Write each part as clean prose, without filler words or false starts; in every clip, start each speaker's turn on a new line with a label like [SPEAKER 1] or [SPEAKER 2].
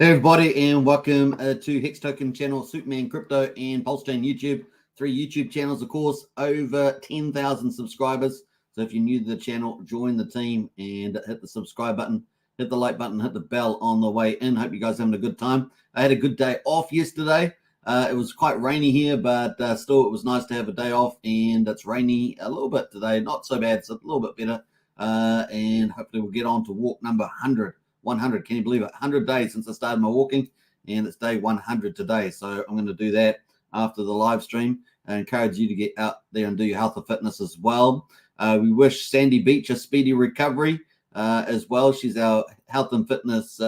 [SPEAKER 1] Hey everybody, and welcome to Hex Token channel, Superman Crypto, and Pulsechain YouTube. 3 YouTube channels, of course, over 10,000 subscribers. So if you're new to the channel, join the team and hit the subscribe button, hit the like button, hit the bell on the way in. Hope you guys are having a good time. I had a good day off yesterday. It was quite rainy here, but still it was nice to have a day off, and it's rainy a little bit today. Not so bad, it's a little bit better. And hopefully we'll get on to walk number 100. 100, can you believe it? 100 days since I started my walking, and it's day 100 today. So I'm going to do that after the live stream. I encourage you to get out there and do your health and fitness as well. We wish Sandy Beach a speedy recovery as well. She's our health and fitness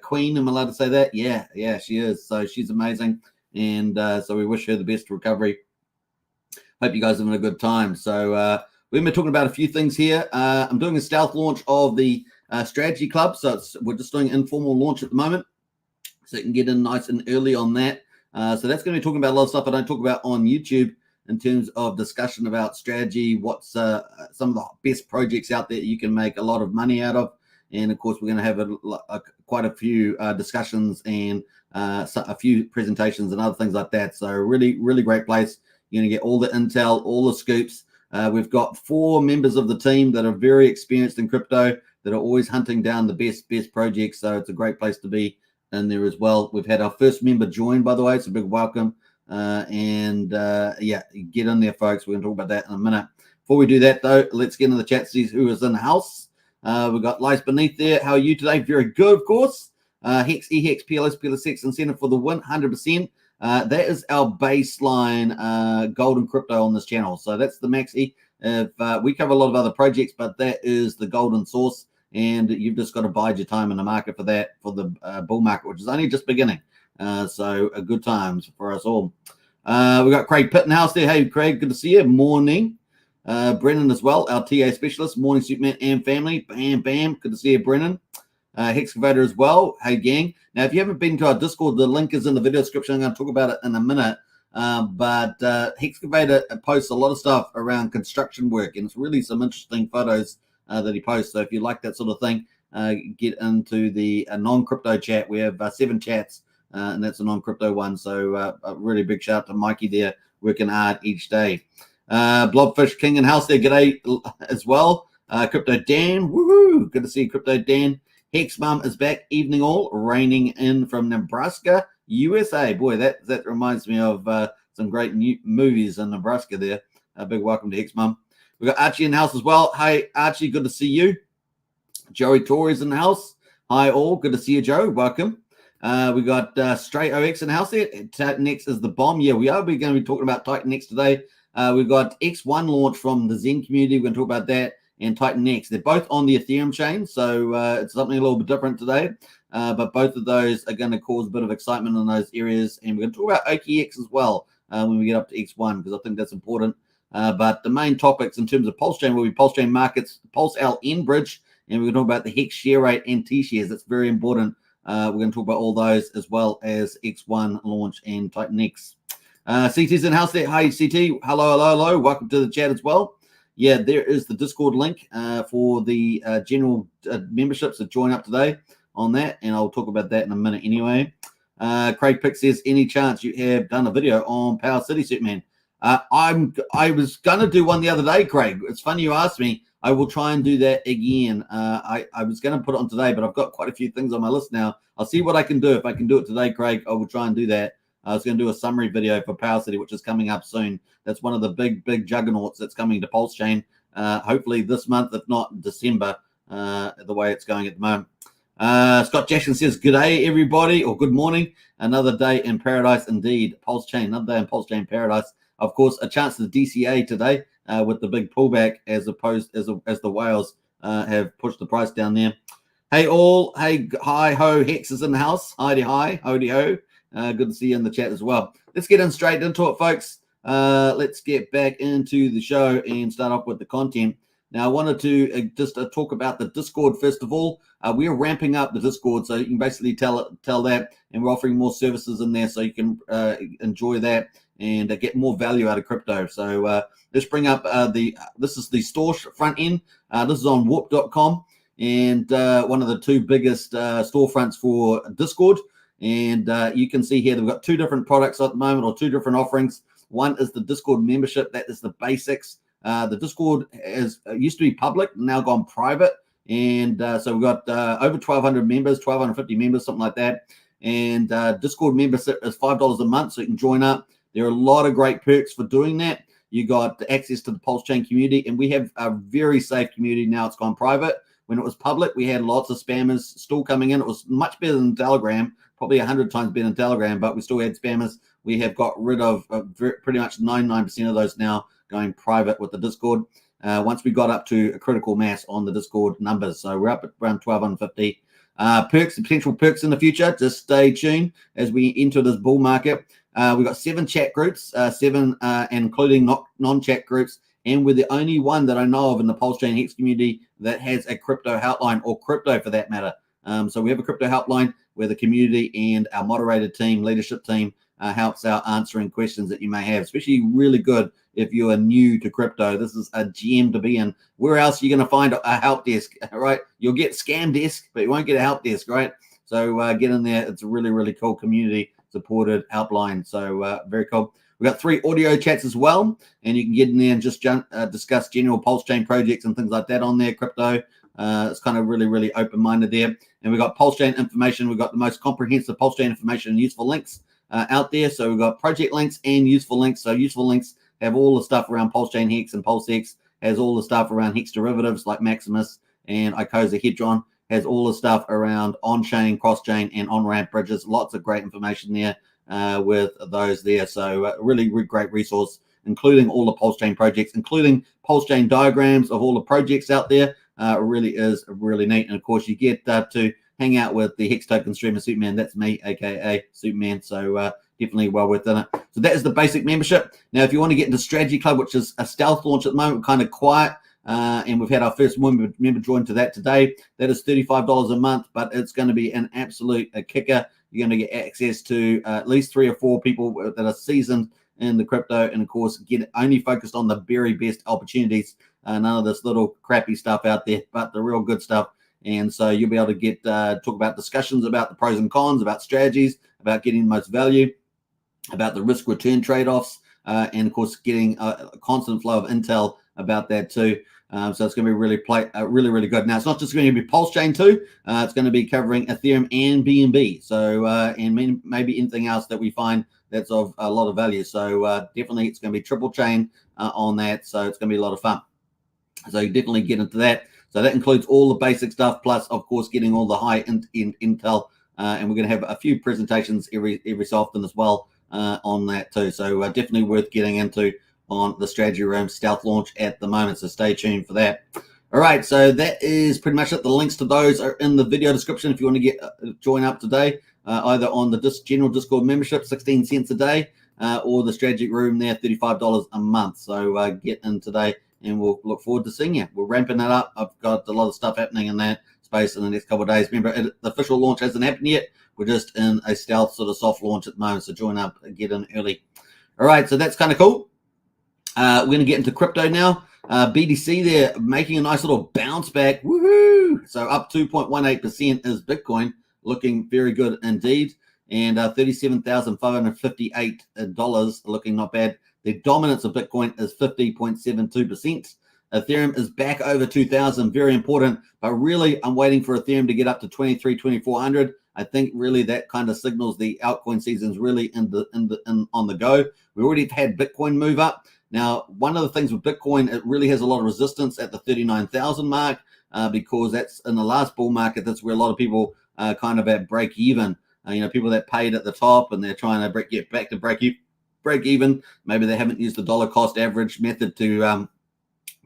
[SPEAKER 1] queen. Am I allowed to say that? Yeah, she is. So she's amazing, and so we wish her the best recovery. Hope you guys are having a good time. So we've been talking about a few things here. I'm doing a stealth launch of the strategy club, so we're just doing an informal launch at the moment, so you can get in nice and early on that. So that's going to be talking about a lot of stuff I don't talk about on YouTube in terms of discussion about strategy, what's some of the best projects out there you can make a lot of money out of, and of course we're going to have quite a few discussions and a few presentations and other things like that. So really great place. You're going to get all the intel, all the scoops. We've got 4 members of the team that are very experienced in crypto, that are always hunting down the best projects. So it's a great place to be in there as well. We've had our first member join, by the way. It's a big welcome. Yeah, get in there, folks. We're going to talk about that in a minute. Before we do that, though, let's get into the chat, see who is in the house. We've got Lice Beneath there. How are you today? Very good, of course. Hex, EHEX, PLS, incentive for the win, 100%. That is our baseline golden crypto on this channel. So that's the maxi. If we cover a lot of other projects, but that is the golden source, and you've just got to bide your time in the market for that, for the bull market, which is only just beginning. So good times for us all. We've got Craig Pittenhouse there. Hey, Craig, good to see you. Morning. Brennan as well, our TA specialist. Morning, Superman and family. Bam. Good to see you, Brennan. Hexcavator as well. Hey, gang. Now, if you haven't been to our Discord, the link is in the video description. I'm going to talk about it in a minute. But Hexcavator posts a lot of stuff around construction work, and it's really some interesting photos that he posts. So if you like that sort of thing, get into the non-crypto chat. We have 7 chats, and that's a non-crypto one. So a really big shout out to Mikey there, working hard each day. Blobfish King in house there, g'day as well. Crypto Dan, woohoo! Good to see you, Crypto Dan. Hex Mum is back, evening all, raining in from Nebraska, USA. Boy, that reminds me of some great new movies in Nebraska there. A big welcome to Hex Mum. We've got Archie in the house as well. Hey, Archie, good to see you. Joey Torres in the house. Hi, all. Good to see you, Joe. Welcome. We got Stray OX in the house there. TitanX is the bomb. Yeah, we are. We're going to be talking about TitanX today. We've got XONE launch from the Zen community. We're going to talk about that, and TitanX. They're both on the Ethereum chain, so it's something a little bit different today. But both of those are going to cause a bit of excitement in those areas. And we're going to talk about OKX as well when we get up to XONE, because I think that's important. But the main topics in terms of Pulsechain will be Pulsechain markets, PulseLN bridge, and we're going to talk about the Hex share rate and T-shares. That's very important. We're going to talk about all those, as well as XONE launch and TitanX. CT's in house there. Hi, CT. Hello. Welcome to the chat as well. Yeah, there is the Discord link for the general memberships that join up today on that, and I'll talk about that in a minute anyway. Craig Pick says, any chance you have done a video on Power City, Superman? I was going to do one the other day, Craig. It's funny you asked me. I will try and do that again. I was going to put it on today, but I've got quite a few things on my list now. I'll see what I can do. If I can do it today, Craig, I will try and do that. I was going to do a summary video for Power City, which is coming up soon. That's one of the big juggernauts that's coming to Pulsechain, hopefully this month, if not December, the way it's going at the moment. Scott Jackson says, good day, everybody, or good morning. Another day in paradise indeed. Pulsechain, another day in Pulsechain paradise. Of course, a chance to the DCA today with the big pullback as opposed as the whales have pushed the price down there. Hey all, hey, hi ho, Hex is in the house. Hi, howdy ho. Good to see you in the chat as well. Let's get in straight into it, folks. Let's get back into the show and start off with the content. Now, I wanted to just talk about the Discord first of all. We're ramping up the Discord, so you can basically tell that, and we're offering more services in there, so you can enjoy that and get more value out of crypto. So let's bring up this is the store front end. This is on whoop.com, and one of the two biggest storefronts for Discord. And you can see here they've got two different products at the moment, or two different offerings. One is the Discord membership. That is the basics. The Discord used to be public, now gone private. And so we've got over 1,200 members, 1,250 members, something like that. And Discord membership is $5 a month, so you can join up. There are a lot of great perks for doing that. You got access to the Pulsechain community, and we have a very safe community now. It's gone private. When it was public, we had lots of spammers still coming in. It was much better than Telegram, probably 100 times better than Telegram, but we still had spammers. We have got rid of pretty much 99% of those now, going private with the Discord. Once we got up to a critical mass on the Discord numbers. So we're up at around 1,250. Perks, potential perks in the future. Just stay tuned as we enter this bull market. We've got 7 chat groups, including non-chat groups. And we're the only one that I know of in the Pulsechain Hex community that has a crypto helpline, or crypto for that matter. So we have a crypto helpline where the community and our moderated team, leadership team, helps out answering questions that you may have, especially really good if you are new to crypto. This is a gem to be in. Where else are you going to find a help desk, right? You'll get scam desk, but you won't get a help desk, right? So get in there. It's a really cool community supported helpline. So very cool. We've got 3 audio chats as well, and you can get in there and just discuss general Pulsechain projects and things like that on there, crypto. It's kind of really open-minded there. And we've got Pulsechain information. We've got the most comprehensive Pulsechain information and useful links out there. So we've got project links and useful links. So useful links have all the stuff around Pulsechain Hex, and PulseX has all the stuff around Hex derivatives like Maximus and Icosa Hedron, has all the stuff around on-chain, cross-chain, and on-ramp bridges. Lots of great information there with those there. So really great resource, including all the Pulsechain projects, including Pulsechain diagrams of all the projects out there. Really is really neat. And of course, you get to hang out with the Hex Token streamer Superman. That's me, aka Superman. So definitely well within it. So that is the basic membership. Now, if you want to get into Strategy Club, which is a stealth launch at the moment, kind of quiet, and we've had our first member join to that today. That is $35 a month, but it's going to be an absolute kicker. You're going to get access to at least 3 or 4 people that are seasoned in the crypto, and of course, get only focused on the very best opportunities. None of this little crappy stuff out there, but the real good stuff. And so you'll be able to get talk about discussions about the pros and cons, about strategies, about getting the most value, about the risk return trade-offs, and of course getting a constant flow of intel about that too. So it's going to be really good. Now, it's not just going to be Pulsechain too. It's going to be covering Ethereum and BNB. So and maybe anything else that we find that's of a lot of value. So definitely it's going to be triple chain on that. So it's going to be a lot of fun. So you definitely get into that. So that includes all the basic stuff, plus of course getting all the high intel. And we're going to have a few presentations every so often as well on that too. So definitely worth getting into on the strategy room stealth launch at the moment. So stay tuned for that. All right, so that is pretty much it. The links to those are in the video description if you want to get join up today, either on the general Discord membership, 16 cents a day, or the strategy room there, $35 a month. So get in today, and we'll look forward to seeing you. We're ramping that up. I've got a lot of stuff happening in that space in the next couple of days. Remember, the official launch hasn't happened yet. We're just in a stealth sort of soft launch at the moment, so join up and get in early. All right, so that's kind of cool. We're going to get into crypto now. BTC there making a nice little bounce back. Woohoo! So up 2.18% is Bitcoin, looking very good indeed. And $37,558 looking not bad. The dominance of Bitcoin is 50.72%. Ethereum is back over 2,000, very important. But really, I'm waiting for Ethereum to get up to 2,400. I think really that kind of signals the altcoin season is really on the go. We already had Bitcoin move up. Now, one of the things with Bitcoin, it really has a lot of resistance at the 39,000 mark because that's in the last bull market. That's where a lot of people kind of at break even. People that paid at the top and they're trying to get back to break even. Maybe they haven't used the dollar cost average method to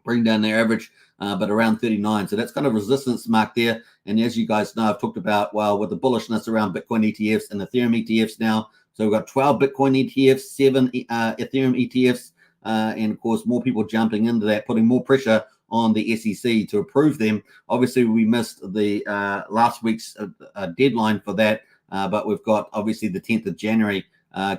[SPEAKER 1] bring down their average, but around 39. So that's kind of resistance mark there. And as you guys know, I've talked about, well, with the bullishness around Bitcoin ETFs and Ethereum ETFs now. So we've got 12 Bitcoin ETFs, 7 Ethereum ETFs, and of course, more people jumping into that, putting more pressure on the SEC to approve them. Obviously, we missed the last week's deadline for that, but we've got obviously the 10th of January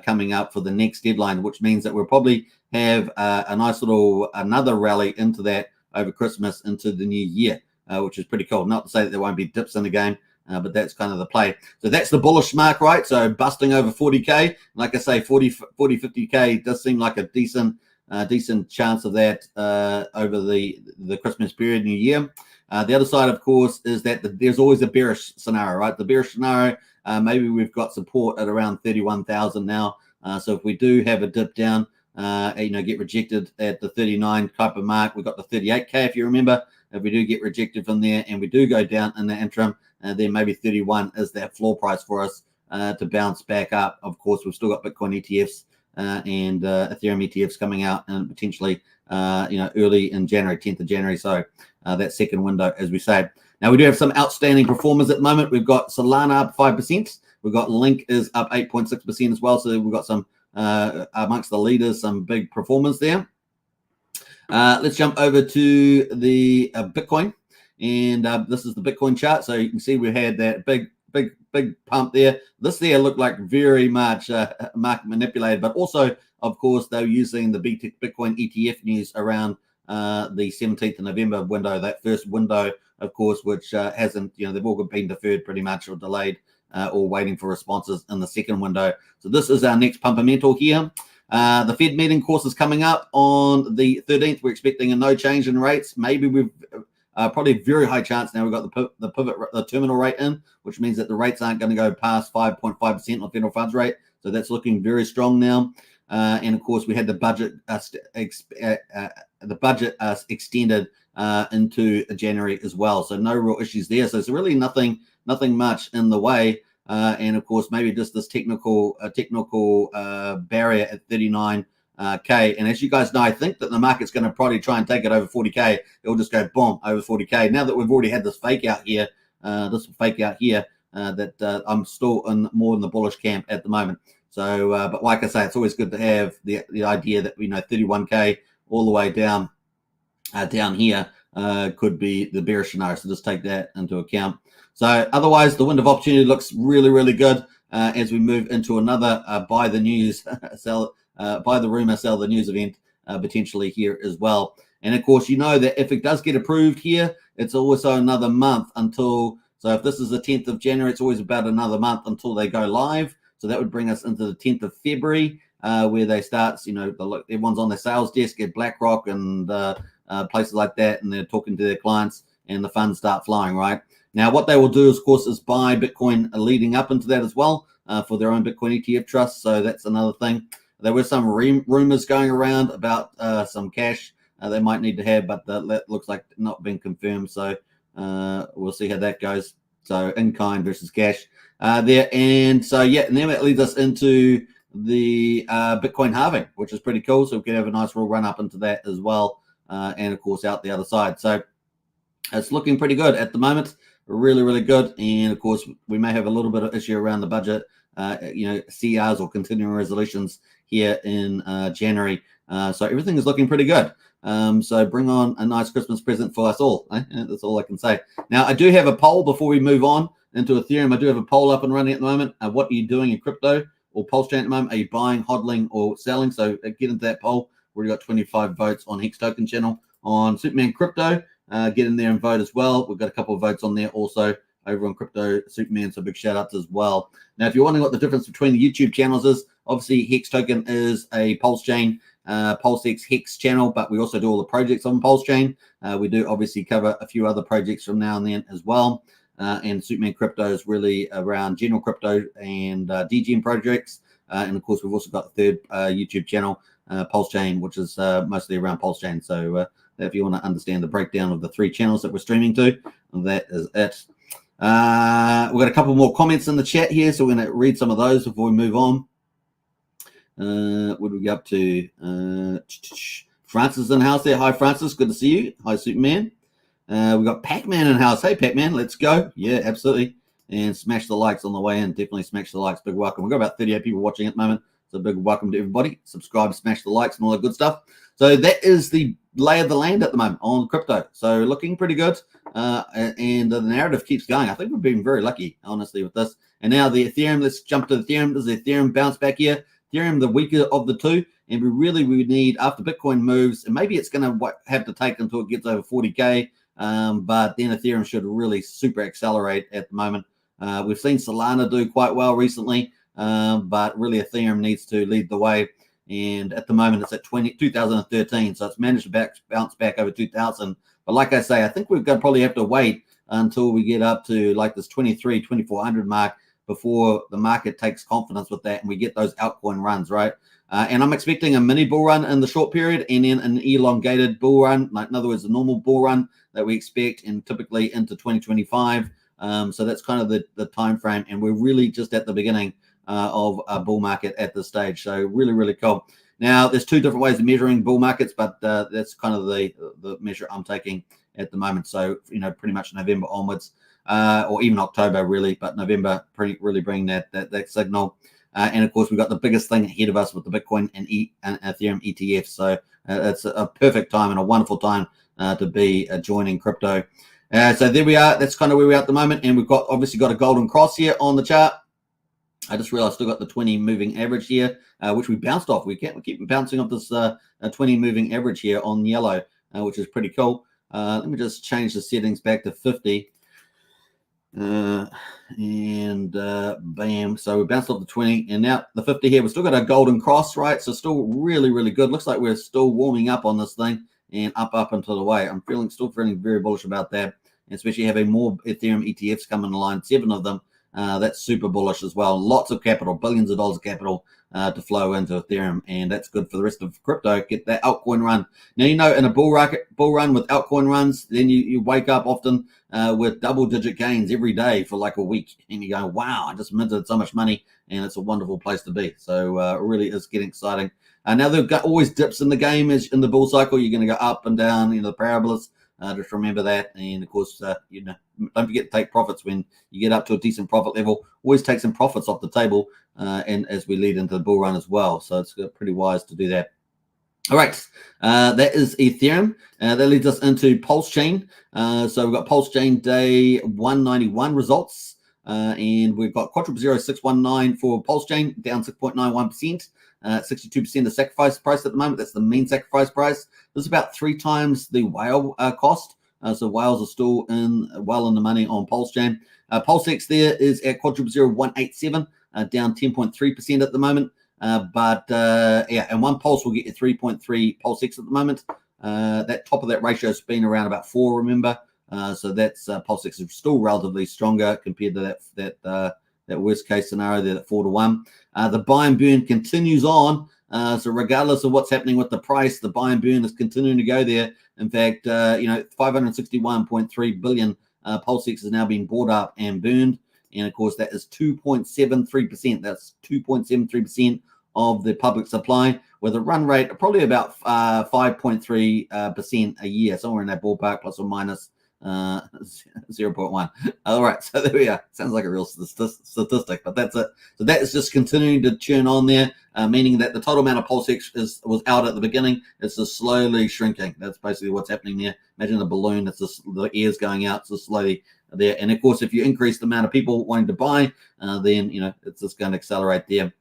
[SPEAKER 1] coming up for the next deadline, which means that we'll probably have a nice little another rally into that over Christmas into the new year, which is pretty cool. Not to say that there won't be dips in the game, but that's kind of the play. So that's the bullish mark, right? So busting over 40K. Like I say, 40, 50K does seem like a decent chance of that over the Christmas period, New Year. The other side, of course, is that there's always a bearish scenario, right? The bearish scenario, maybe we've got support at around 31,000 now. So if we do have a dip down, get rejected at the 39 type of mark, we've got the 38K, if you remember. If we do get rejected from there and we do go down in the interim, then maybe 31 is that floor price for us to bounce back up. Of course, we've still got Bitcoin ETFs and Ethereum ETFs coming out and potentially, early in January, 10th of January. So that second window, as we say. Now, we do have some outstanding performers at the moment. We've got Solana up 5%. We've got Link is up 8.6% as well. So we've got some amongst the leaders, some big performers there. Let's jump over to the Bitcoin. And this is the Bitcoin chart. So you can see we had that big pump there. This there looked like very much market manipulated, but also, of course, they were using the Bitcoin ETF news around the 17th of November window, that first window, of course, which hasn't, they've all been deferred pretty much or delayed or waiting for responses in the second window. So this is our next pumpamental here. The Fed meeting course is coming up on the 13th. We're expecting a no change in rates. Maybe we've probably a very high chance now we've got the terminal rate in, which means that the rates aren't going to go past 5.5% on federal funds rate. So that's looking very strong now. And of course, we had the budget extended into January as well. So no real issues there. So it's really nothing much in the way. And of course, maybe just this technical barrier at 39K. And as you guys know, I think that the market's going to probably try and take it over 40K. It'll just go boom over 40K. Now that we've already had this fake out here, that I'm still more in the bullish camp at the moment. So, but like I say, it's always good to have the idea that 31K all the way down here could be the bearish scenario. So just take that into account. So otherwise, the window of opportunity looks really, really good as we move into another buy the news, buy the rumor, sell the news event potentially here as well. And of course, that if it does get approved here, it's also another month until. So if this is the 10th of January, it's always about another month until they go live. So that would bring us into the 10th of February, where they start, everyone's on their sales desk at BlackRock and places like that, and they're talking to their clients, and the funds start flowing, right? Now, what they will do, of course, is buy Bitcoin leading up into that as well for their own Bitcoin ETF trusts. So that's another thing. There were some rumors going around about some cash they might need to have, but that looks like not being confirmed. So we'll see how that goes. So in kind versus cash there. And so, and then it leads us into the Bitcoin halving, which is pretty cool. So we can have a nice real run up into that as well. And of course, out the other side. So it's looking pretty good at the moment. Really, really good. And of course, we may have a little bit of issue around the budget, CRs or continuing resolutions here in January. So everything is looking pretty good. So bring on a nice Christmas present for us all. That's all I can say. Now, I do have a poll before we move on into Ethereum. I do have a poll up and running at the moment. What are you doing in crypto or Pulsechain at the moment? Are you buying, hodling, or selling? So get into that poll. We've already got 25 votes on Hex Token channel. On Superman Crypto, get in there and vote as well. We've got a couple of votes on there also over on Crypto Superman. So big shout outs as well. Now, if you're wondering what the difference between the YouTube channels is, obviously Hex Token is a Pulsechain, PulseX Hex channel, but we also do all the projects on Pulsechain. We do obviously cover a few other projects from now and then as well. and Superman Crypto is really around general crypto and DGM projects. And of course, we've also got the third YouTube channel, Pulsechain, which is mostly around Pulsechain. So if you want to understand the breakdown of the 3 channels that we're streaming to, that is it. We've got a couple more comments in the chat here, so we're going to read some of those before we move on. What do we go up to? Francis in house there. Hi, Francis. Good to see you. Hi, Superman. We've got Pac-Man in house. Hey, Pac-Man, let's go. Yeah, absolutely. And smash the likes on the way in. Definitely smash the likes. Big welcome. We've got about 38 people watching at the moment. So big welcome to everybody. Subscribe, smash the likes, and all that good stuff. So that is the lay of the land at the moment on crypto. So looking pretty good. And the narrative keeps going. I think we've been very lucky, honestly, with this. And now the Ethereum, let's jump to the Ethereum. This is the Ethereum bounce back here. Ethereum, the weaker of the two. And we need, after Bitcoin moves, and maybe it's going to have to take until it gets over 40K. But then Ethereum should really super accelerate at the moment. We've seen Solana do quite well recently, but really Ethereum needs to lead the way. And at the moment, it's at 2013, so it's managed to bounce back over 2000. But like I say, I think we're going to probably have to wait until we get up to like this 2400 mark before the market takes confidence with that and we get those altcoin runs, right? And I'm expecting a mini bull run in the short period and then an elongated bull run, like in other words, a normal bull run that we expect and typically into 2025. So that's kind of the time frame, and we're really just at the beginning of a bull market at this stage. So really, really cool. Now, there's 2 different ways of measuring bull markets, but that's kind of the measure I'm taking at the moment. So, pretty much November onwards, or even October, really, but November really bring that signal. And of course, we've got the biggest thing ahead of us with the Bitcoin and Ethereum ETFs. So it's a perfect time and a wonderful time to be joining crypto. So there we are. That's kind of where we are at the moment. And we've obviously got a golden cross here on the chart. I just realized I still got the 20 moving average here, which we bounced off. We keep bouncing off this 20 moving average here on yellow, which is pretty cool. Let me just change the settings back to 50. And bam. So we bounced off the 20 and now the 50 here. We've still got a golden cross, right? So still really, really good. Looks like we're still warming up on this thing and up into the way. I'm still feeling very bullish about that, especially having more Ethereum ETFs coming online, 7 of them. That's super bullish as well. Lots of capital, billions of dollars of capital to flow into Ethereum, and that's good for the rest of crypto. Get that altcoin run. Now, in a bull run with altcoin runs, then you wake up often with double-digit gains every day for like a week, and you go, wow, I just minted so much money, and it's a wonderful place to be. So it really is getting exciting. Now, there have always dips in the game. As in the bull cycle, you're going to go up and down, the parabolas. Just remember that. And of course, don't forget to take profits when you get up to a decent profit level. Always take some profits off the table and as we lead into the bull run as well. So it's pretty wise to do that. All right, that is Ethereum. That leads us into Pulsechain. So we've got Pulsechain day 191 results. And we've got 4000619 for Pulsechain, down 6.91%. 62% the sacrifice price at the moment. That's the mean sacrifice price. This is about 3 times the whale cost. So whales are still well in the money on Pulsechain. PulseX there is at 4000187, down 10.3% at the moment. And one pulse will get you 3.3 PulseX at the moment. That top of that ratio has been around about 4, remember. So that's PulseX is still relatively stronger compared to that worst case scenario there, that 4 to 1. The buy and burn continues on. So regardless of what's happening with the price, the buy and burn is continuing to go there. In fact, 561.3 billion PulseX is now being bought up and burned. And of course, that is 2.73%. That's 2.73% of the public supply, with a run rate of probably about 5.3% a year, somewhere in that ballpark, plus or minus 0.1. All right, so there we are. Sounds like a real statistic, but that's it. So that is just continuing to churn on there, meaning that the total amount of PulseX was out at the beginning. It's just slowly shrinking. That's basically what's happening there. Imagine a balloon. It's just the air's going out, so slowly there. And of course, if you increase the amount of people wanting to buy, then it's just going to accelerate there.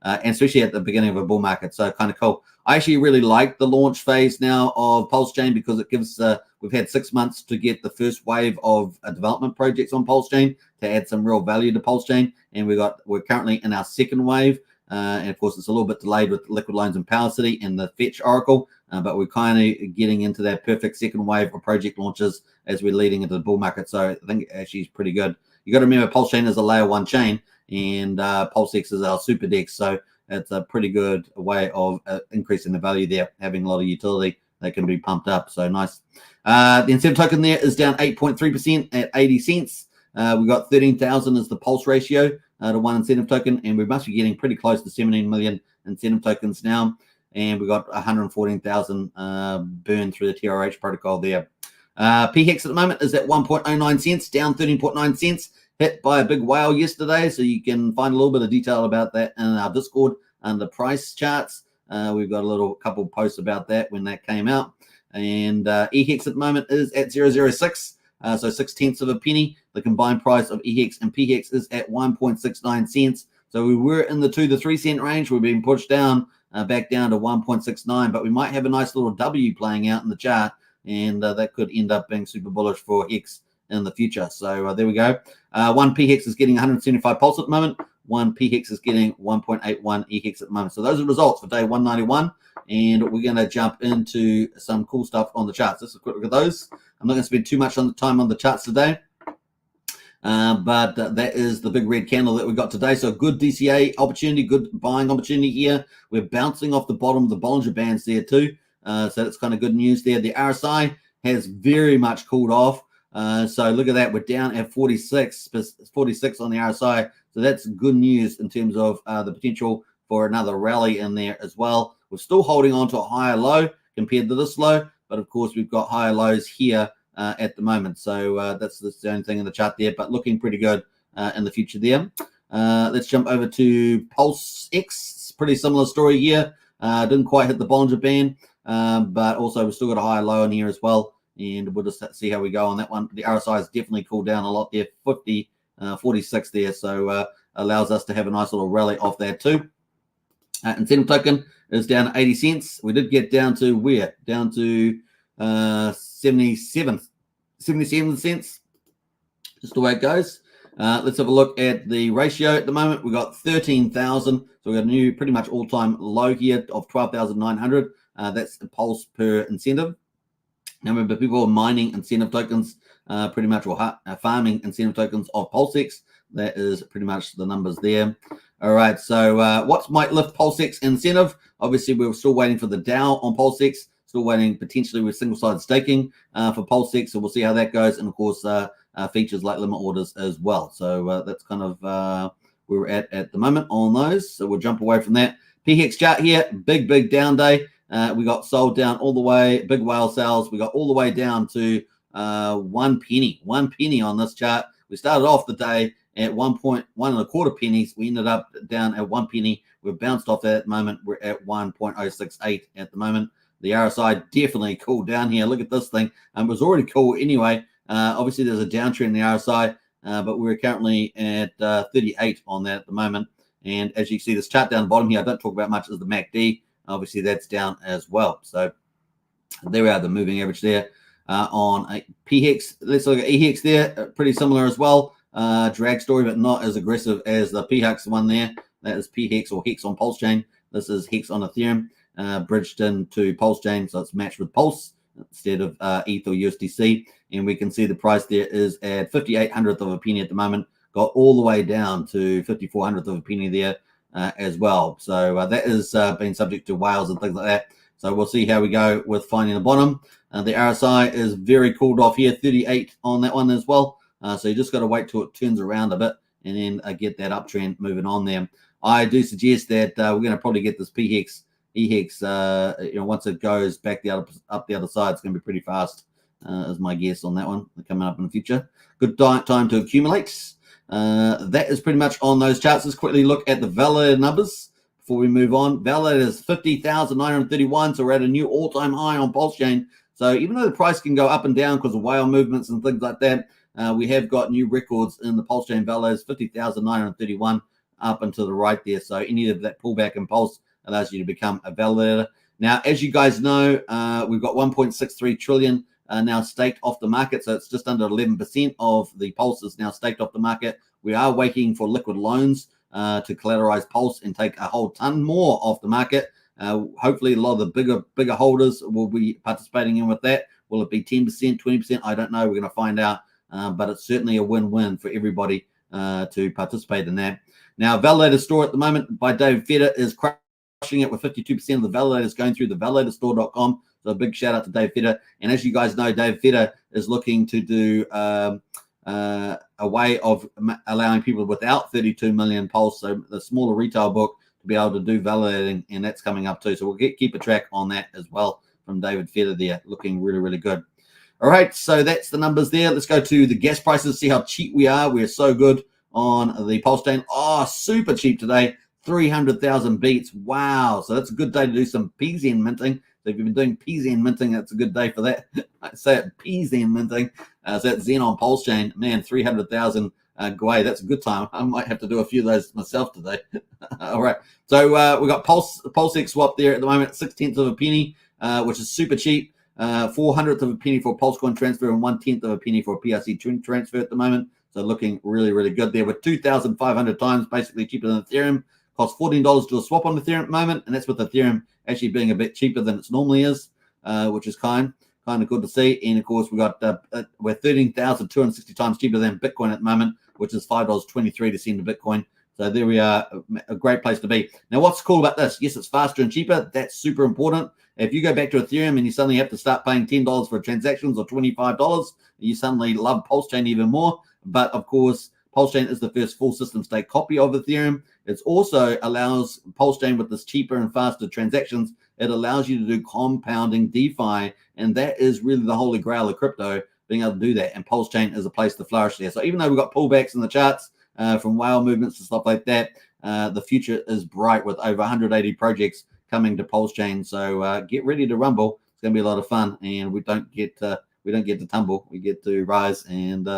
[SPEAKER 1] And especially at the beginning of a bull market. So kind of cool. I actually really like the launch phase now of Pulsechain because it gives, we've had 6 months to get the first wave of development projects on Pulsechain to add some real value to Pulsechain. And we're currently in our second wave. And of course, it's a little bit delayed with Liquid Loans and Power City and the Fetch Oracle. but we're kind of getting into that perfect second wave of project launches as we're leading into the bull market. So I think actually it's pretty good. You got to remember Pulsechain is a layer 1 chain, and PulseX is our super DEX. So it's a pretty good way of increasing the value there, having a lot of utility that can be pumped up. So nice. The incentive token there is down 8.3% at 80 cents. We got 13,000 as the pulse ratio to one incentive token, and we must be getting pretty close to 17 million incentive tokens now. And we got 114,000 burned through the TRH protocol there. PHEX at the moment is at 1.09 cents, down 13.9 cents, hit by a big whale yesterday. So you can find a little bit of detail about that in our Discord under price charts. We've got a little couple posts about that when that came out. And EHEX at the moment is at 0.006, so 0.6 of a penny. The combined price of EHEX and PHEX is at 1.69 cents. So we were in the 2 to 3 cent range. We're being pushed down, back down to 1.69, but we might have a nice little W playing out in the chart, and that could end up being super bullish for HEX in the future. So there we go. One PHEX is getting 175 pulse at the moment. One PHEX is getting 1.81 EHEX at the moment. So those are the results for day 191. And we're going to jump into some cool stuff on the charts. Let's have a quick look at those. I'm not going to spend too much time on the charts today. But that is the big red candle that we got today. So good DCA opportunity, good buying opportunity here. We're bouncing off the bottom of the Bollinger Bands there too. So that's kind of good news there. The RSI has very much cooled off. So look at that. We're down at 46 on the RSI. So that's good news in terms of the potential for another rally in there as well. We're still holding on to a higher low compared to this low, but of course we've got higher lows here at the moment. So that's the only thing in the chart there, but looking pretty good in the future there. Let's jump over to PulseX. Pretty similar story here. Didn't quite hit the Bollinger Band, but also we've still got a higher low in here as well. And we'll just see how we go on that one. The RSI has definitely cooled down a lot there, 46 there. So allows us to have a nice little rally off that too. Incentive token is down 80 cents. We did get down to where? Down to 77 cents. Just the way it goes. Let's have a look at the ratio at the moment. We've got 13,000. So we've got a new pretty much all-time low here of 12,900. That's the pulse per incentive. Now remember, people are mining incentive tokens pretty much, or farming incentive tokens of PulseX. That is pretty much the numbers there. All right, so what might lift PulseX incentive? Obviously, we're still waiting for the DAO on PulseX. Still waiting potentially with single-sided staking for PulseX. So we'll see how that goes. And of course, features like limit orders as well. So that's kind of where we're at the moment on those. So we'll jump away from that. PHEX chart here, big down day. We got sold down all the way, big whale sales. We got all the way down to 1 penny. 1 penny on this chart. We started off the day at 1.125 pennies. We ended up down at 1 penny. We've bounced off that at the moment. We're at 1.068 at the moment. The RSI definitely cooled down here. Look at this thing. It was already cool anyway. Obviously, there's a downtrend in the RSI, but we're currently at 38 on that at the moment. And as you can see, this chart down the bottom here, I don't talk about much as the MACD. Obviously, that's down as well. So there we are, the moving average there on PHEX. Let's look at EHEX there. Pretty similar as well. Drag story, but not as aggressive as the PHEX one there. That is PHEX or Hex on Pulsechain. This is Hex on Ethereum, bridged into Pulsechain, so it's matched with Pulse instead of ETH or USDC. And we can see the price there is at 58/100th of a penny at the moment. Got all the way down to 54/100th of a penny there as well. So that is been subject to whales and things like that. So we'll see how we go with finding the bottom. The RSI is very cooled off here, 38 on that one as well. So you just got to wait till it turns around a bit and then get that uptrend moving on there. I do suggest that we're going to probably get this PHEX, EHEX, once it goes back up the other side, it's going to be pretty fast, is my guess on that one coming up in the future. Good time to accumulate. That is pretty much on those charts. Let's quickly look at the validated numbers before we move on. Validated is 50,931, so we're at a new all-time high on Pulsechain. So even though the price can go up and down because of whale movements and things like that, we have got new records in the Pulsechain validators, 50,931 up and to the right there. So any of that pullback in Pulse allows you to become a validator. Now, as you guys know, we've got 1.63 trillion now staked off the market. So it's just under 11% of the Pulse is now staked off the market. We are waiting for liquid loans to collateralize Pulse and take a whole ton more off the market. Hopefully, a lot of the bigger holders will be participating in with that. Will it be 10%, 20%? I don't know. We're going to find out. But it's certainly a win-win for everybody to participate in that. Now, Validator Store at the moment by David Fetter is crushing it with 52% of the validators going through the validatorstore.com. So a big shout out to Dave Fetter. And as you guys know, Dave Fetter is looking to do a way of allowing people without 32 million Pulse, so the smaller retail book, to be able to do validating, and that's coming up too. So we'll keep a track on that as well from David Fetter there, looking really, really good. All right, so that's the numbers there. Let's go to the gas prices, see how cheap we are. We're so good on the Pulsechain. Oh, super cheap today, 300,000 beats. Wow, so that's a good day to do some PZN minting. So if you've been doing PZN minting, that's a good day for that. I say it, PZN minting. So that's Zen on Pulsechain. Man, 300,000 Gwei. That's a good time. I might have to do a few of those myself today. All right, so we got PulseX swap there at the moment, 0.6 of a penny, which is super cheap. 400th of a penny for Pulsecoin transfer and 1/10 of a penny for a PRC transfer at the moment. So looking really, really good there. With 2,500 times, basically cheaper than Ethereum. Costs $14 to do a swap on Ethereum at the moment, and that's with Ethereum actually being a bit cheaper than it normally is, which is kind of good to see. And of course, we got we're 13,260 times cheaper than Bitcoin at the moment, which is $5.23 to send a Bitcoin. So there we are, a great place to be. Now, what's cool about this? Yes, it's faster and cheaper. That's super important. If you go back to Ethereum and you suddenly have to start paying $10 for transactions or $25, you suddenly love Pulsechain even more. But of course, Pulsechain is the first full system state copy of Ethereum. It also allows Pulsechain with this cheaper and faster transactions. It allows you to do compounding DeFi, and that is really the holy grail of crypto, being able to do that. And Pulsechain is a place to flourish there. So even though we've got pullbacks in the charts from whale movements and stuff like that, the future is bright with over 180 projects coming to Pulsechain. So get ready to rumble. It's going to be a lot of fun, and we don't get to tumble. We get to rise. And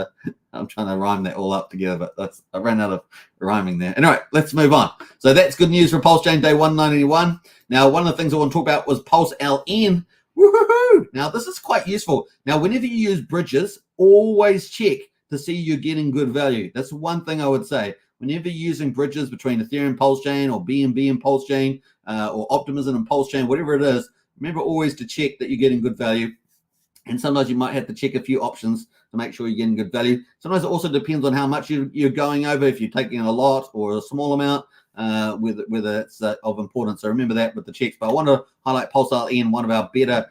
[SPEAKER 1] I'm trying to rhyme that all up together, but I ran out of rhyming there. Anyway, let's move on. So that's good news for Pulsechain day 191. Now, one of the things I want to talk about was PulseLN. Woohoo! Now, this is quite useful. Now, whenever you use bridges, always check to see you're getting good value. That's one thing I would say. Whenever you're using bridges between Ethereum Pulsechain or BNB and Pulsechain or Optimism and Pulsechain, whatever it is, remember always to check that you're getting good value. And sometimes you might have to check a few options to make sure you're getting good value. Sometimes it also depends on how much you're going over, if you're taking a lot or a small amount, whether it's of importance. So remember that with the checks. But I want to highlight PulseLN, one of our better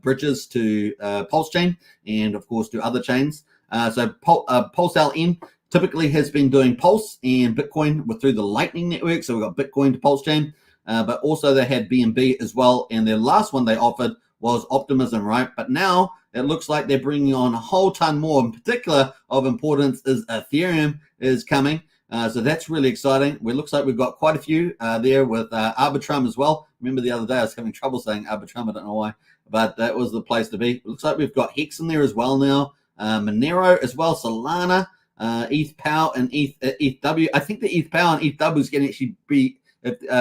[SPEAKER 1] bridges to Pulsechain and, of course, to other chains. So PulseLN typically has been doing Pulse and Bitcoin through the Lightning Network. So we've got Bitcoin to Pulsechain, but also they had BNB as well. And their last one they offered was Optimism, right? But now it looks like they're bringing on a whole ton more. In particular of importance is Ethereum is coming. So that's really exciting. It looks like we've got quite a few there with Arbitrum as well. Remember the other day I was having trouble saying Arbitrum. I don't know why, but that was the place to be. It looks like we've got Hex in there as well now. Monero as well, Solana, ETH Power and ETHW. I think the ETH Power and ETHW is going to actually be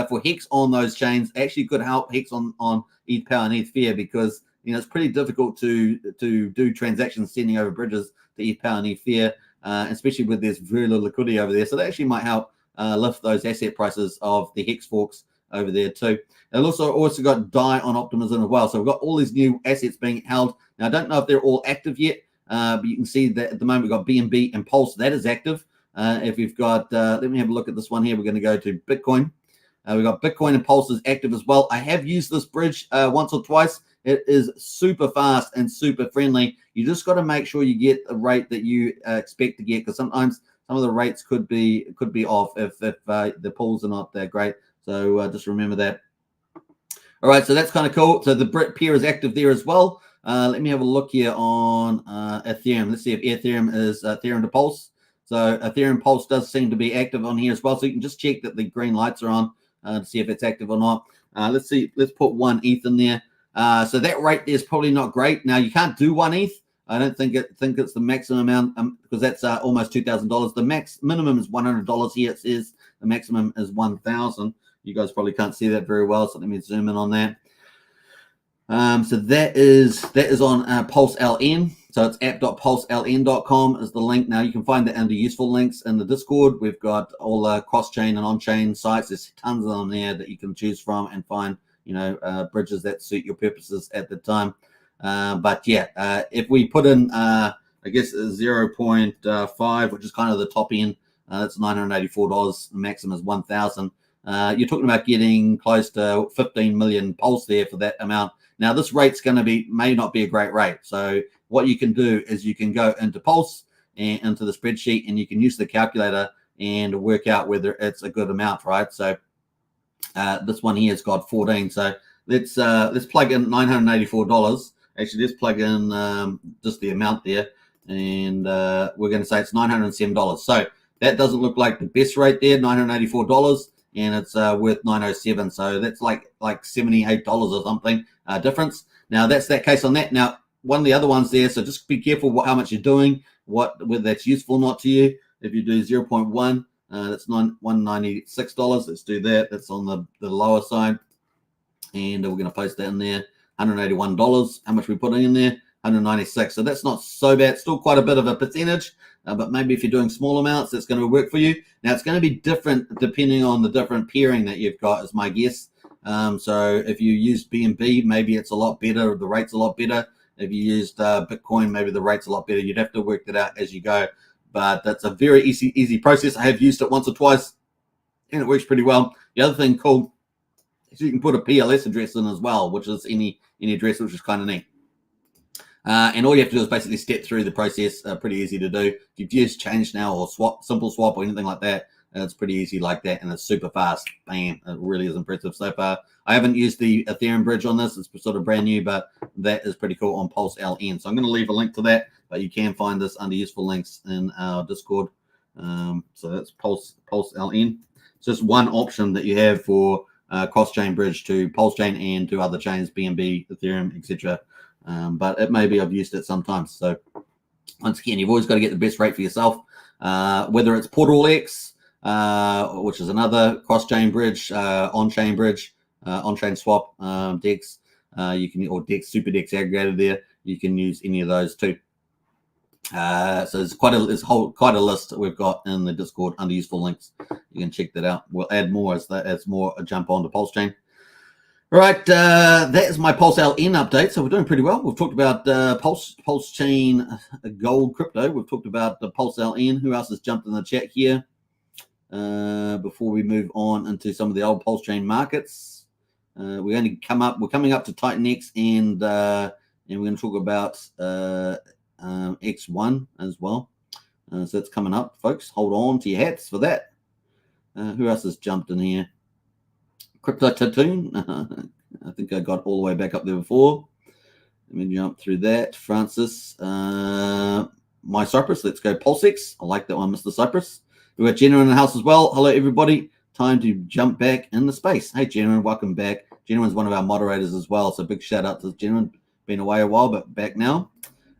[SPEAKER 1] for Hex on those chains. Actually could help Hex on ETH Power and ETH Fear, because it's pretty difficult to do transactions sending over bridges to ETH Power and ETH Fear, especially with there's very little liquidity over there. So that actually might help lift those asset prices of the Hex forks over there too. And also got DAI on Optimism as well. So we've got all these new assets being held. Now I don't know if they're all active yet. But you can see that at the moment we've got BNB and Pulse. That is active. If we've got, let me have a look at this one here. We're going to go to Bitcoin. We've got Bitcoin and Pulse is active as well. I have used this bridge once or twice. It is super fast and super friendly. You just got to make sure you get a rate that you expect to get, because sometimes some of the rates could be off if the pools are not that great. So just remember that. All right, so that's kind of cool. So the Brit peer is active there as well. Let me have a look here on Ethereum. Let's see if Ethereum is Ethereum to Pulse. So Ethereum Pulse does seem to be active on here as well. So you can just check that the green lights are on to see if it's active or not. Let's see. Let's put 1 ETH in there. So that rate there is probably not great. Now you can't do 1 ETH. I don't think it's the maximum amount because that's almost $2,000. The minimum is $100 here. It says the maximum is 1,000. You guys probably can't see that very well, so let me zoom in on that. So that is on PulseLN. So it's app.pulseln.com is the link. Now you can find that under useful links in the Discord. We've got all cross-chain and on-chain sites. There's tons of them there that you can choose from and find bridges that suit your purposes at the time. But yeah, if we put in, I guess 0.5, which is kind of the top end, that's $984. The maximum is 1,000. You're talking about getting close to 15 million pulse there for that amount. Now, this rate's going to may not be a great rate. So what you can do is you can go into Pulse and into the spreadsheet, and you can use the calculator and work out whether it's a good amount, right? So this one here has got 14. So let's plug in $984. Actually, let's plug in just the amount there, and we're going to say it's $907. So that doesn't look like the best rate there, $984, and it's worth $907. So that's like $78 or something difference. Now that's that case on that. Now one of the other ones there, so just be careful how much you're doing, whether that's useful or not to you. If you do 0.1, that's $196. Let's do that. That's on the lower side, and we're going to post that in there. $181. How much we putting in there? 196. So that's not so bad. Still quite a bit of a percentage, but maybe if you're doing small amounts, that's going to work for you. Now it's going to be different depending on the different pairing that you've got, is my guess. So if you use BNB, maybe it's a lot better. The rate's a lot better. If you used Bitcoin, maybe the rate's a lot better. You'd have to work that out as you go. But that's a very easy process. I have used it once or twice, and it works pretty well. The other thing cool is you can put a PLS address in as well, which is any address, which is kind of neat. And all you have to do is basically step through the process. Pretty easy to do. If you've used Change Now or Simple Swap or anything like that, it's pretty easy like that, and it's super fast. Bam! It really is impressive so far. I haven't used the Ethereum bridge on this. It's sort of brand new, but that is pretty cool on PulseLN. So I'm going to leave a link to that, but you can find this under useful links in our Discord. So that's PulseLN. It's just one option that you have for cross-chain bridge to Pulsechain and to other chains, BNB, Ethereum, etc. But it maybe I've used it sometimes. So once again, you've always got to get the best rate for yourself. Whether it's Portal X, which is another cross-chain bridge, on-chain bridge, on-chain swap, DEX, you can, or DEX, Super DEX aggregated there. You can use any of those too. So there's quite a list that we've got in the Discord under useful links. You can check that out. We'll add more as more jump onto PulseChain. All right, that is my PulseLN update. So we're doing pretty well. We've talked about PulseChain gold crypto. We've talked about the PulseLN. Who else has jumped in the chat here? Before we move on into some of the old PulseChain markets, we're coming up to TitanX, and we're going to talk about XONE as well. So that's coming up, folks. Hold on to your hats for that. Who else has jumped in here? Crypto Tatoon. I think I got all the way back up there before. Let me jump through that. Francis, my Cypress. Let's go Pulsex. I like that one, Mr. Cypress. We've got Jenna in the house as well. Hello, everybody. Time to jump back in the space. Hey, Jenna, welcome back. Jenna's one of our moderators as well, so big shout out to Jenna. Been away a while, but back now.